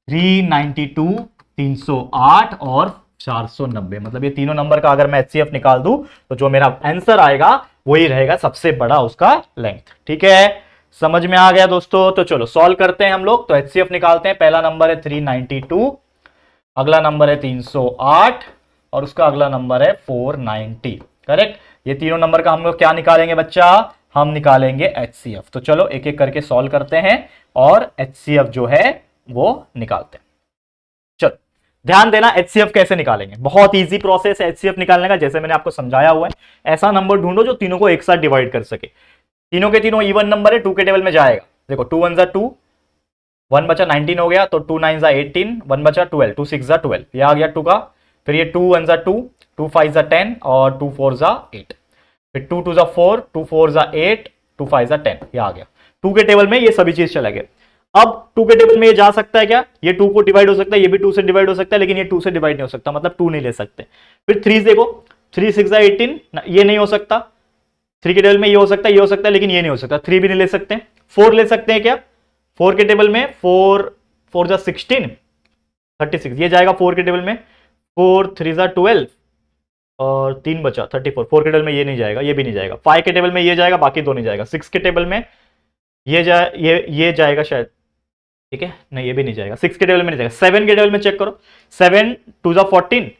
Speaker 1: 392, 308 और 490, मतलब ये तीनों नंबर का अगर मैं HCF निकाल दूं तो जो मेरा आंसर आएगा वही रहेगा सबसे बड़ा उसका लेंथ। ठीक है, समझ में आ गया दोस्तों। तो चलो सॉल्व करते हैं हम लोग। तो HCF निकालते हैं, पहला नंबर है 392, अगला नंबर है 308 और उसका अगला नंबर है 490। करेक्ट, ये तीनों नंबर का हम लोग क्या निकालेंगे बच्चा, हम निकालेंगे HCF। तो चलो एक एक करके सॉल्व करते हैं और HCF जो है वो निकालते हैं। चलो ध्यान देना, HCF कैसे निकालेंगे, बहुत इजी प्रोसेस है HCF निकालने का, जैसे मैंने आपको समझाया हुआ है। ऐसा नंबर ढूंढो जो तीनों को एक साथ डिवाइड कर सके, तीनों के तीनों इवन नंबर है, 2 के टेबल में जाएगा। देखो 2 1 2, 1 बचा 19 हो गया, तो 2 9 18, 1 बचा 12, 2 6 12, ये आ गया 2 का, फिर ये 2 1 2, 2 5 10 और 2 4 8, फिर 2 2 4, 2 4 8, 2 5 10, ये आ गया। 2 के टेबल में ये सभी चीज चला गया। अब 2 के टेबल में ये जा सकता है क्या, ये 2 को डिवाइड हो सकता है, ये भी 2 से डिवाइड हो सकता है, लेकिन ये 2 से डिवाइड नहीं हो सकता, मतलब 2 नहीं ले सकते। फिर 3 देखो, 3 6 18, ये नहीं हो सकता। 3 के टेबल में ये हो सकता है, ये हो सकता है, लेकिन ये नहीं हो सकता, 3 भी नहीं ले सकते। 4 ले सकते हैं क्या, 4 के टेबल में 4 4 जा 16, 36, ये जाएगा 4 के टेबल में, 4 3 जा 12 और 3 बचा 34, 4 के टेबल में ये नहीं जाएगा, ये भी नहीं जाएगा। 5 के टेबल में ये जाएगा, बाकी 2 नहीं जाएगा। 6 के टेबल में ये जाएगा शायद, ठीक है, नहीं ये भी नहीं जाएगा, 6 के टेबल में नहीं जाएगा। 7 के टेबल में चेक करो, 7 2 जा 14,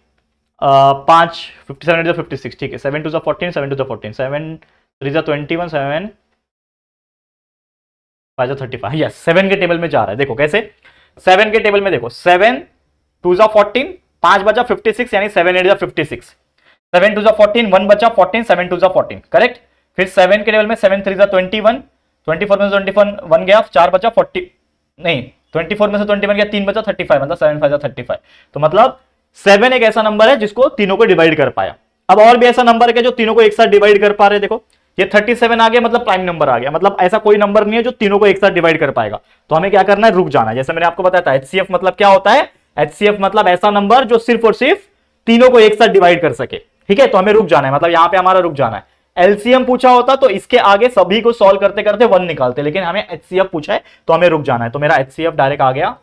Speaker 1: 5 57 जा 56, ठीक है, 7 2 जा 14, 7 2 जा 14, 7 3 जा 21, 7 5 जा 35, यस 7 के टेबल में जा रहा है। देखो कैसे, 7 के टेबल में देखो, 7 2 जा 14, 5 बचा 56, यानी 7 8 जा 56, 7 2 जा 14, 1 बचा 14, 7 2 जा 14, करेक्ट। फिर 7 के टेबल में 7 3 जा 21, 24 में से 21 1 गया, 4 बचा 40, नहीं 24 में से 21 गया, 3 बचा 35, मतलब 7 5 जा 35। तो मतलब 7 एक ऐसा नंबर है जिसको तीनों को डिवाइड कर पाया। अब और भी ऐसा नंबर है जो तीनों को एक साथ डिवाइड कर पा रहे हैं। देखो ये 37 आ गया, मतलब प्राइम नंबर आ गया, मतलब ऐसा कोई नंबर नहीं है जो तीनों को एक साथ डिवाइड कर पाएगा। तो हमें क्या करना है, रुक जाना है। जैसे मैंने आपको बताया था HCF मतलब क्या होता है, HCF मतलब ऐसा नंबर जो सिर्फ और सिर्फ तीनों को एक साथ डिवाइड कर सके। ठीक है, तो हमें रुक जाना है, मतलब यहां पे हमारा रुक जाना है। एलसीएम पूछा होता तो इसके आगे सभी को सॉल्व करते करते 1 निकालते, लेकिन हमें एचसीएफ पूछा है तो हमें रुक जाना है। तो मेरा एचसीएफ डायरेक्ट आ गया,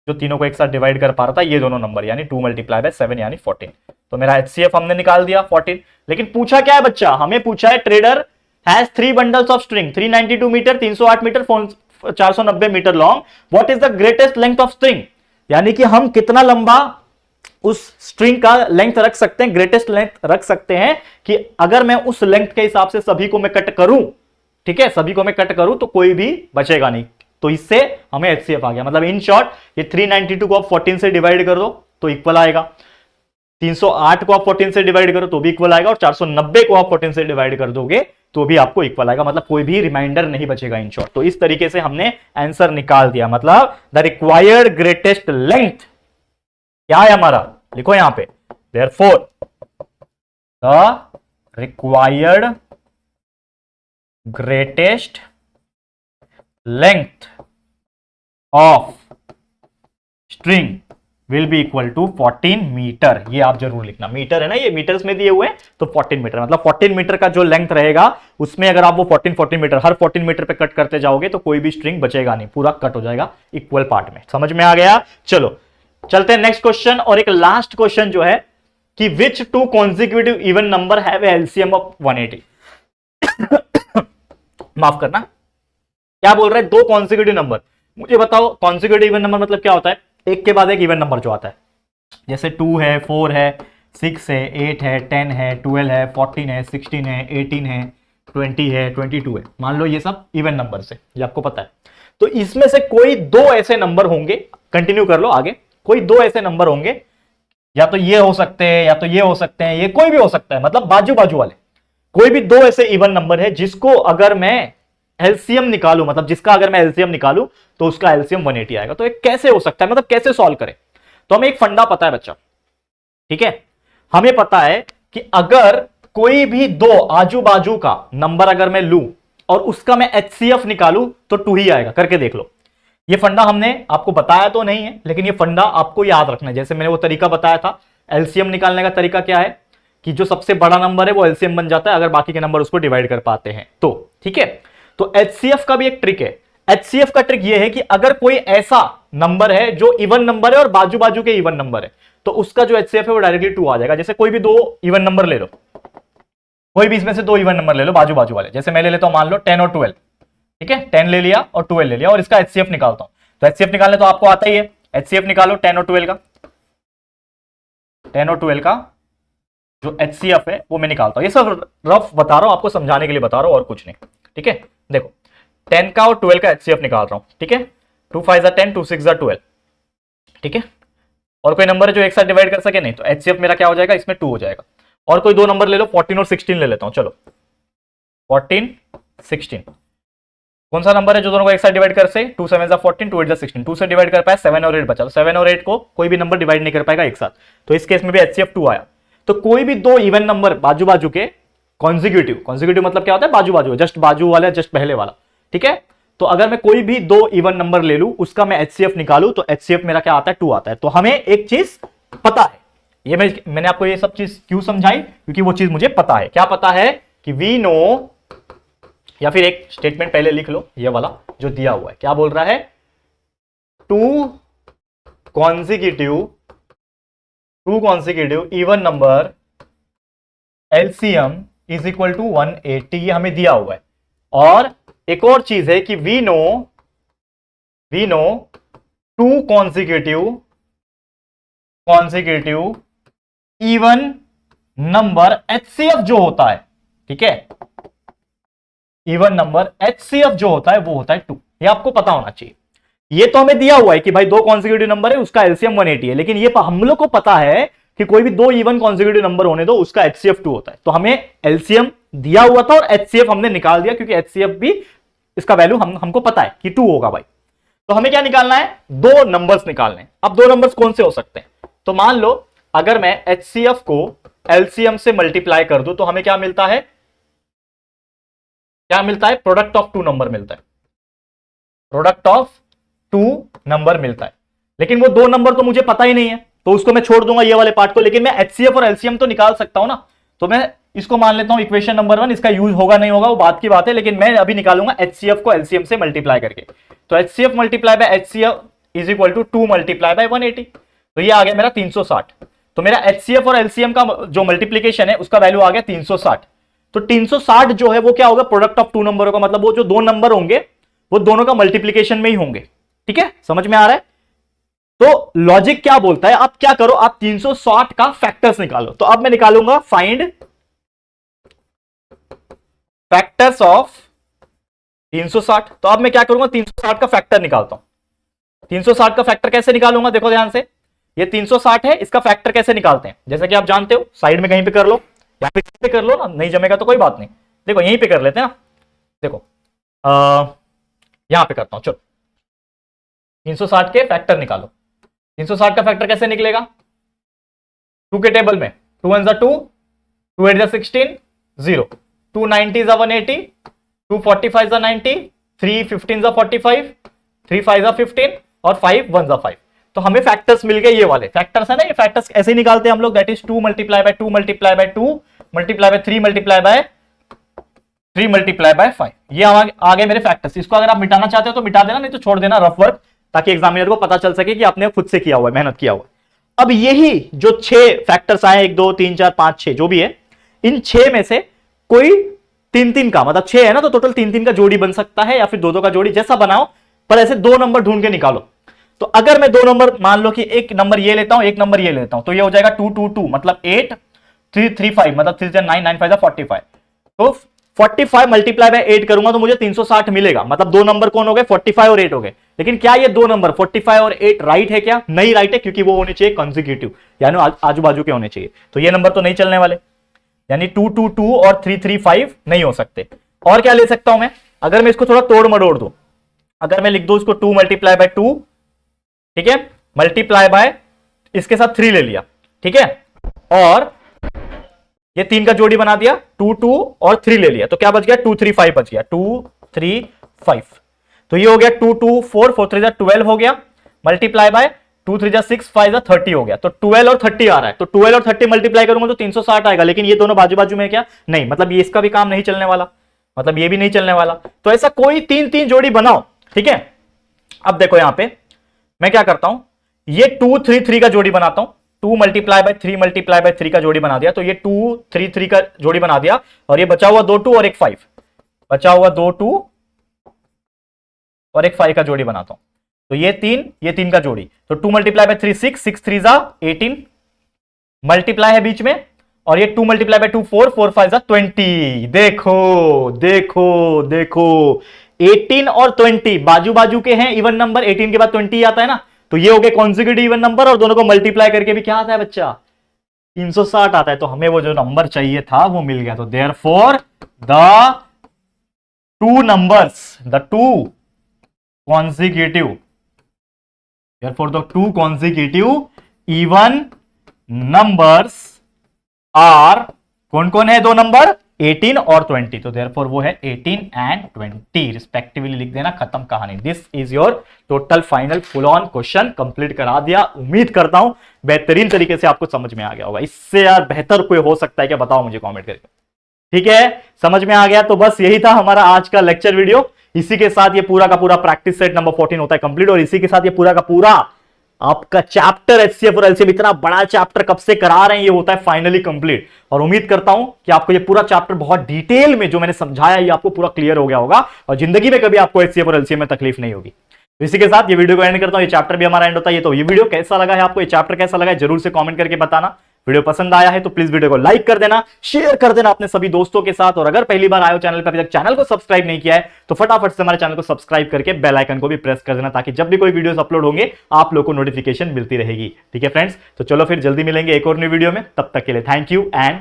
Speaker 1: जो तीनों को एक साथ डिवाइड कर पा रहा था, ये दोनों नंबर, यानी 2 मल्टीप्लाई बाय 7 यानी 14। तो मेरा एचसीएफ हमने निकाल दिया 14। लेकिन पूछा क्या है बच्चा, हमें पूछा है trader has 3 bundles of string 392 metre, 308 metre, 490 metre long, what is the greatest length of string, यानी कि हम कितना लंबा उस स्ट्रिंग का लेंथ रख सकते हैं, ग्रेटेस्ट लेंथ रख सकते हैं, कि अगर मैं उस लेंथ के हिसाब से सभी को मैं कट करूं, ठीक है, सभी को मैं कट करूं तो कोई भी बचेगा नहीं। तो इससे हमें एचसीएफ आ गया। मतलब इन शॉर्ट ये 392 को आप 14 से डिवाइड कर दो तो इक्वल आएगा, 308 को आप 14 से डिवाइड करो तो भी इक्वल आएगा, और 490 को आप 14 से डिवाइड कर दोगे तो भी आपको इक्वल आएगा। मतलब कोई भी रिमाइंडर नहीं बचेगा इन शॉर्ट। तो इस तरीके से हमने आंसर निकाल दिया। मतलब द रिक्वायर्ड ग्रेटेस्ट लेंथ क्या है हमारा, लिखो यहां पे, therefore the required greatest length of string will be equal to 14 metre. ये आप जरूर लिखना, मीटर है ना, ये मीटर्स में दिए हुए हैं तो 14 मीटर, मतलब 14 मीटर का जो लेंथ रहेगा उसमें अगर आप वो 14 मीटर हर 14 मीटर पे कट करते जाओगे तो कोई भी स्ट्रिंग बचेगा नहीं, पूरा कट हो जाएगा इक्वल पार्ट में। समझ में आ गया। चलो चलते हैं नेक्स्ट क्वेश्चन। और एक लास्ट क्वेश्चन जो है कि विच 2 consecutive even number have LCM of 180। माफ करना, क्या बोल रहा है, 2 कॉन्जिक्यूटिव नंबर। मुझे बताओ कॉन्जिक्यूटिव इवन नंबर मतलब क्या होता है, एक के बाद एक इवन नंबर जो आता है, जैसे 2 है, 4 है, 6 है, 8 है, 10 है, 12 है, 14 है, 16 है, 18 है, 20 है, 22 है, मान लो ये सब इवन नंबर से, ये आपको पता है। तो इसमें से कोई 2 ऐसे नंबर होंगे, कंटिन्यू कर लो आगे, कोई 2 ऐसे नंबर होंगे, या तो ये हो सकते हैं या तो ये हो सकते हैं, ये कोई भी हो सकता है, मतलब बाजू बाजू वाले कोई भी 2 ऐसे इवन नंबर है जिसको अगर मैं एलसीएम निकालू, मतलब जिसका अगर मैं एलसीएम निकालू तो उसका एलसीएम 180 आएगा। तो ये कैसे हो सकता है, मतलब कैसे सॉल्व करें। तो हमें एक फंडा पता है बच्चा, ठीक है, हमें पता है कि अगर कोई भी 2 आजू बाजू का नंबर अगर मैं लूं और उसका मैं एचसीएफ निकालू तो 2 ही आएगा। करके देख लो। ये फंडा हमने आपको बताया तो नहीं है, लेकिन ये फंडा आपको याद रखना है। जैसे मैंने वो तरीका बताया था, एलसीएम निकालने का तरीका क्या है कि जो सबसे बड़ा नंबर है वो एलसीएम बन जाता है अगर बाकी के नंबर उसको डिवाइड कर पाते हैं तो, ठीक है। तो एचसीएफ का भी एक ट्रिक है। एचसीएफ का ट्रिक ये है कि अगर कोई ऐसा नंबर है जो इवन नंबर है और बाजू बाजू के इवन नंबर है तो उसका जो एचसीएफ है वो डायरेक्टली 2 आ जाएगा। जैसे कोई भी 2 इवन नंबर ले लो, कोई भी इसमें से 2 इवन नंबर ले लो बाजू बाजू वाले, जैसे मैं ले लेता हूं मान लो 10 और 12, ठीक है, 10 ले लिया और 12 ले लिया और इसका एचसीएफ निकालता हूं। तो एचसीएफ निकालने तो आपको आता ही है, एचसीएफ निकालो 10 और 12 का, 10 और 12 का जो एचसीएफ है वो मैं निकालता हूं। ये सब रफ बता रहा हूं, आपको समझाने के लिए बता रहा हूं और कुछ नहीं, ठीक है। देखो 10 का और 12 का एचसीएफ निकाल रहा हूं, ठीक है, 2 5 जा 10, 2 6 जा 12, ठीक है। और कोई नंबर है जो एक साथ डिवाइड कर सके नहीं, तो एचसीएफ मेरा क्या हो जाएगा, इसमें 2 हो जाएगा। और कोई 2 नंबर ले लो, 14 और 16 ले लेता हूं, चलो 14 16, कौन सा नंबर है जो दोनों को एक साथ डिवाइड कर से, 2 7 जा 14, 2 8 जा 16, 2 से डिवाइड कर पाया, 7 और 8 बचा, तो 7 और 8 को कोई भी नंबर डिवाइड नहीं कर पाएगा एक साथ, तो इस केस में भी एचसीएफ 2 आया। तो कोई भी 2 इवन नंबर बाजू बाजू के कॉन्जिक्यूटिव, कॉन्जिक्यूटिव मतलब क्या होता है, बाजू बाजू, जस्ट बाजू वाला, जस्ट पहले वाला, ठीक है। तो अगर मैं कोई भी 2 इवन नंबर ले लूं, उसका मैं एचसीएफ निकालूं तो एचसीएफ मेरा क्या आता है, 2 आता है। तो हमें एक चीज पता है, ये मैंने आपको ये सब चीज क्यों समझाई, क्योंकि वो चीज मुझे पता है। क्या पता है कि वी नो, या फिर एक स्टेटमेंट पहले लिख लो, ये वाला जो दिया हुआ है, क्या बोल रहा है, 2 consecutive even number LCM is equal to 180, ये हमें दिया हुआ है। और एक और चीज है कि we know 2 consecutive even number HCF जो होता है, ठीक है, इवन नंबर एचसीएफ जो होता है वो होता है 2। ये आपको पता होना चाहिए। ये तो हमें दिया हुआ है कि भाई 2 कॉन्जिक्यूटिव नंबर है उसका एलसीएम 180 है, लेकिन ये हम लोग को पता है कि कोई भी 2 इवन कॉन्जिक्यूटिव नंबर होने दो उसका एचसीएफ 2 होता है। तो हमें एलसीएम दिया हुआ था और एचसीएफ हमने निकाल दिया, क्योंकि एचसीएफ भी इसका वैल्यू हमको पता है कि 2 होगा भाई। तो हमें क्या निकालना है, 2 नंबर्स निकालने हैं। अब 2 नंबर्स कौन से हो सकते हैं, तो मान लो अगर मैं एचसीएफ को एलसीएम से मल्टीप्लाई कर दूं तो हमें क्या मिलता है, प्रोडक्ट ऑफ 2 नंबर मिलता है, प्रोडक्ट ऑफ 2 नंबर मिलता है। लेकिन वो 2 नंबर तो मुझे पता ही नहीं है, तो उसको मैं छोड़ दूंगा ये वाले पार्ट को, लेकिन मैं एचसीएफ और एलसीएम तो निकाल सकता हूं ना। तो मैं इसको मान लेता हूं इक्वेशन नंबर 1, इसका यूज होगा नहीं होगा वो बात की बात है, लेकिन मैं अभी निकालूंगा HCF को LCM से मल्टीप्लाई करके। तो HCF multiply by HCF is equal to 2 multiply by 180, तो ये आ गया मेरा 360। तो मेरा HCF और LCM का जो मल्टीप्लीकेशन है उसका वैल्यू आ गया 360। तो 360 जो है वो क्या होगा, प्रोडक्ट ऑफ टू नंबरों का, मतलब वो जो दो नंबर होंगे वो दोनों का मल्टीप्लीकेशन में ही होंगे। ठीक है, समझ में आ रहा है? तो लॉजिक क्या बोलता है, आप क्या करो, आप 360 का फैक्टर्स निकालो। तो अब मैं निकालूंगा फाइंड फैक्टर्स ऑफ 360। तो अब मैं क्या करूंगा, 360 का फैक्टर निकालता हूं। 360 का फैक्टर कैसे निकालूंगा, देखो ध्यान से, ये 360 है, इसका फैक्टर कैसे निकालते हैं, जैसा कि आप जानते हो, साइड में कहीं पे कर लो या फिर पे कर लो ना, नहीं जमेगा तो कोई बात नहीं, देखो यहीं पे कर लेते हैं ना। देखो यहां पे करता हूं, चलो 360 के फैक्टर निकालो। 360 का फैक्टर कैसे निकलेगा, 2 के टेबल में 2 1 2, 2 8 16, 0, 2 90 180, 2 45 90, 3 15 45, 3 5 15 और 5 1 5। तो हमें फैक्टर्स मिल गए, ये वाले फैक्टर्स है ना, ये फैक्टर्स ऐसे ही निकालते हैं हम लोग, that is 2 multiply bye 2 multiply bye 2 multiply bye 3 multiply by 3 multiply by 5। ये आ गए मेरे फैक्टर्स। इसको अगर आप मिटाना चाहते हो तो मिटा देना, नहीं तो छोड़ देना रफ वर्क, ताकि एग्जामिनर को पता चल सके कि आपने खुद से किया हुआ है, मेहनत किया हुआ है। अब यही जो 6 फैक्टर्स आए, 1 2 3 4 5 6 जो भी है, इन 6 में से कोई 3 का, मतलब 6 है ना, तो टोटल 3 का जोड़ी बन सकता है या फिर 2 का जोड़ी, जैसा बनाओ, पर ऐसे 2 नंबर ढूंढ के निकालो। तो अगर मैं 2 नंबर, मान लो कि एक नंबर ये लेता हूं, एक नंबर ये लेता हूं, तो ये हो जाएगा 2 2 2, मतलब 8 3 3 5, मतलब 3 9 9 5 45। तो 45 मल्टीप्लाई बाय 8 करूंगा तो मुझे 360 मिलेगा, मतलब 2 नंबर कौन हो गए, 45 और 8 हो गए। लेकिन क्या ये 2 नंबर 45 और 8 राइट है क्या, नहीं राइट है, क्योंकि वो होने चाहिए कंसेक्यूटिव, यानी आजू बाजू के होने चाहिए, तो ये नंबर तो नहीं चलने वाले, यानी 2 2 2 और 3 3 5 नहीं हो सकते। और क्या ले सकता हूं मैं, अगर मैं इसको थोड़ा तोड़ मड़ोड़ दूं, अगर मैं लिख दूं इसको 2 मल्टीप्लाई बाय 2, ठीक है, मल्टीप्लाई बाय इसके साथ 3 ले लिया, ठीक है, और ये 3 का जोड़ी बना दिया, 2 2 और 3 ले लिया, तो क्या बच गया, 2 3 5 बच गया, 2 3 5। तो ये हो गया 2 2 4 4 3 12 हो गया, मल्टीप्लाई बाय 2 3 6 5 30 हो गया, तो 12 और 30 आ रहा है, तो 12 और 30 मल्टीप्लाई करूंगा तो 360 आएगा। लेकिन ये दोनों बाजू बाजू में क्या, नहीं, मतलब ये इसका भी काम नहीं चलने वाला, मतलब ये भी नहीं चलने वाला। तो ऐसा कोई 3 जोड़ी बनाओ, ठीक है। अब देखो यहां पे मैं क्या करता हूं, ये 2 3 3 का जोड़ी बनाता हूं, 2 मल्टीप्लाई बाय 3 मल्टीप्लाई बाय 3 का जोड़ी बना दिया, तो ये 2 3 3 का जोड़ी बना दिया, और ये बचा हुआ 2 2 और एक 5, बचा हुआ 2 2 और एक 5 का जोड़ी बनाता हूं, तो ये 3 का जोड़ी, तो 2 मल्टीप्लाई बाय 3 6 6 3 जा 18, मल्टीप्लाई है बीच में, और ये 2 मल्टीप्लाई बाय 2 4 4 5 जा 20। देखो देखो देखो, 18 और 20 बाजू बाजू के हैं, इवन नंबर, 18 के बाद 20 आता है ना, तो ये हो गए कॉन्जिक्यूटिव इवन नंबर, और दोनों को मल्टीप्लाई करके भी क्या आता है बच्चा, 360 आता है। तो हमें वो जो नंबर चाहिए था वो मिल गया। तो therefore the two numbers, the two consecutive, therefore the two consecutive even numbers are, कौन कौन है दो नंबर, 18 और 20, तो therefore वो है 18 and 20 रिस्पेक्टिवली लिख देना, खत्म कहानी। This is your total final full on question, complete करा दिया। उम्मीद करता हूं बेहतरीन तरीके से आपको समझ में आ गया होगा। इससे यार बेहतर कोई हो सकता है क्या, बताओ मुझे कमेंट करके। ठीक है, समझ में आ गया? तो बस यही था हमारा आज का लेक्चर वीडियो। इसी के साथ ये पूरा का पूरा प्रैक्टिस सेट नंबर 14 होता है कंप्लीट, और इसी के साथ ये पूरा का पूरा आपका चैप्टर एचसीएफ और एलसीएफ, इतना बड़ा चैप्टर कब से करा रहे हैं, ये होता है फाइनली कंप्लीट। और उम्मीद करता हूं कि आपको ये पूरा चैप्टर बहुत डिटेल में जो मैंने समझाया ये आपको पूरा क्लियर हो गया होगा, और जिंदगी में कभी आपको एचसीएफ और एलसीएफ में तकलीफ नहीं होगी। तो इसी के साथ ये वीडियो को एंड करता हूं। ये चैप्टर भी हमारा एंड होता है। तो ये वीडियो कैसा लगा है आपको, ये चैप्टर कैसा लगा है, जरूर से कमेंट करके बताना। वीडियो पसंद आया है तो प्लीज वीडियो को लाइक कर देना, शेयर कर देना अपने सभी दोस्तों के साथ, और अगर पहली बार आए हो चैनल पर, अभी तक चैनल को सब्सक्राइब नहीं किया है तो फटाफट से हमारे चैनल को सब्सक्राइब करके बेल आइकन को भी प्रेस कर देना, ताकि जब भी कोई वीडियोस अपलोड होंगे आप लोगों को नोटिफिकेशन मिलती रहेगी। ठीक है फ्रेंड्स, तो चलो फिर जल्दी मिलेंगे एक और न्यू वीडियो में। तब तक के लिए थैंक यू एंड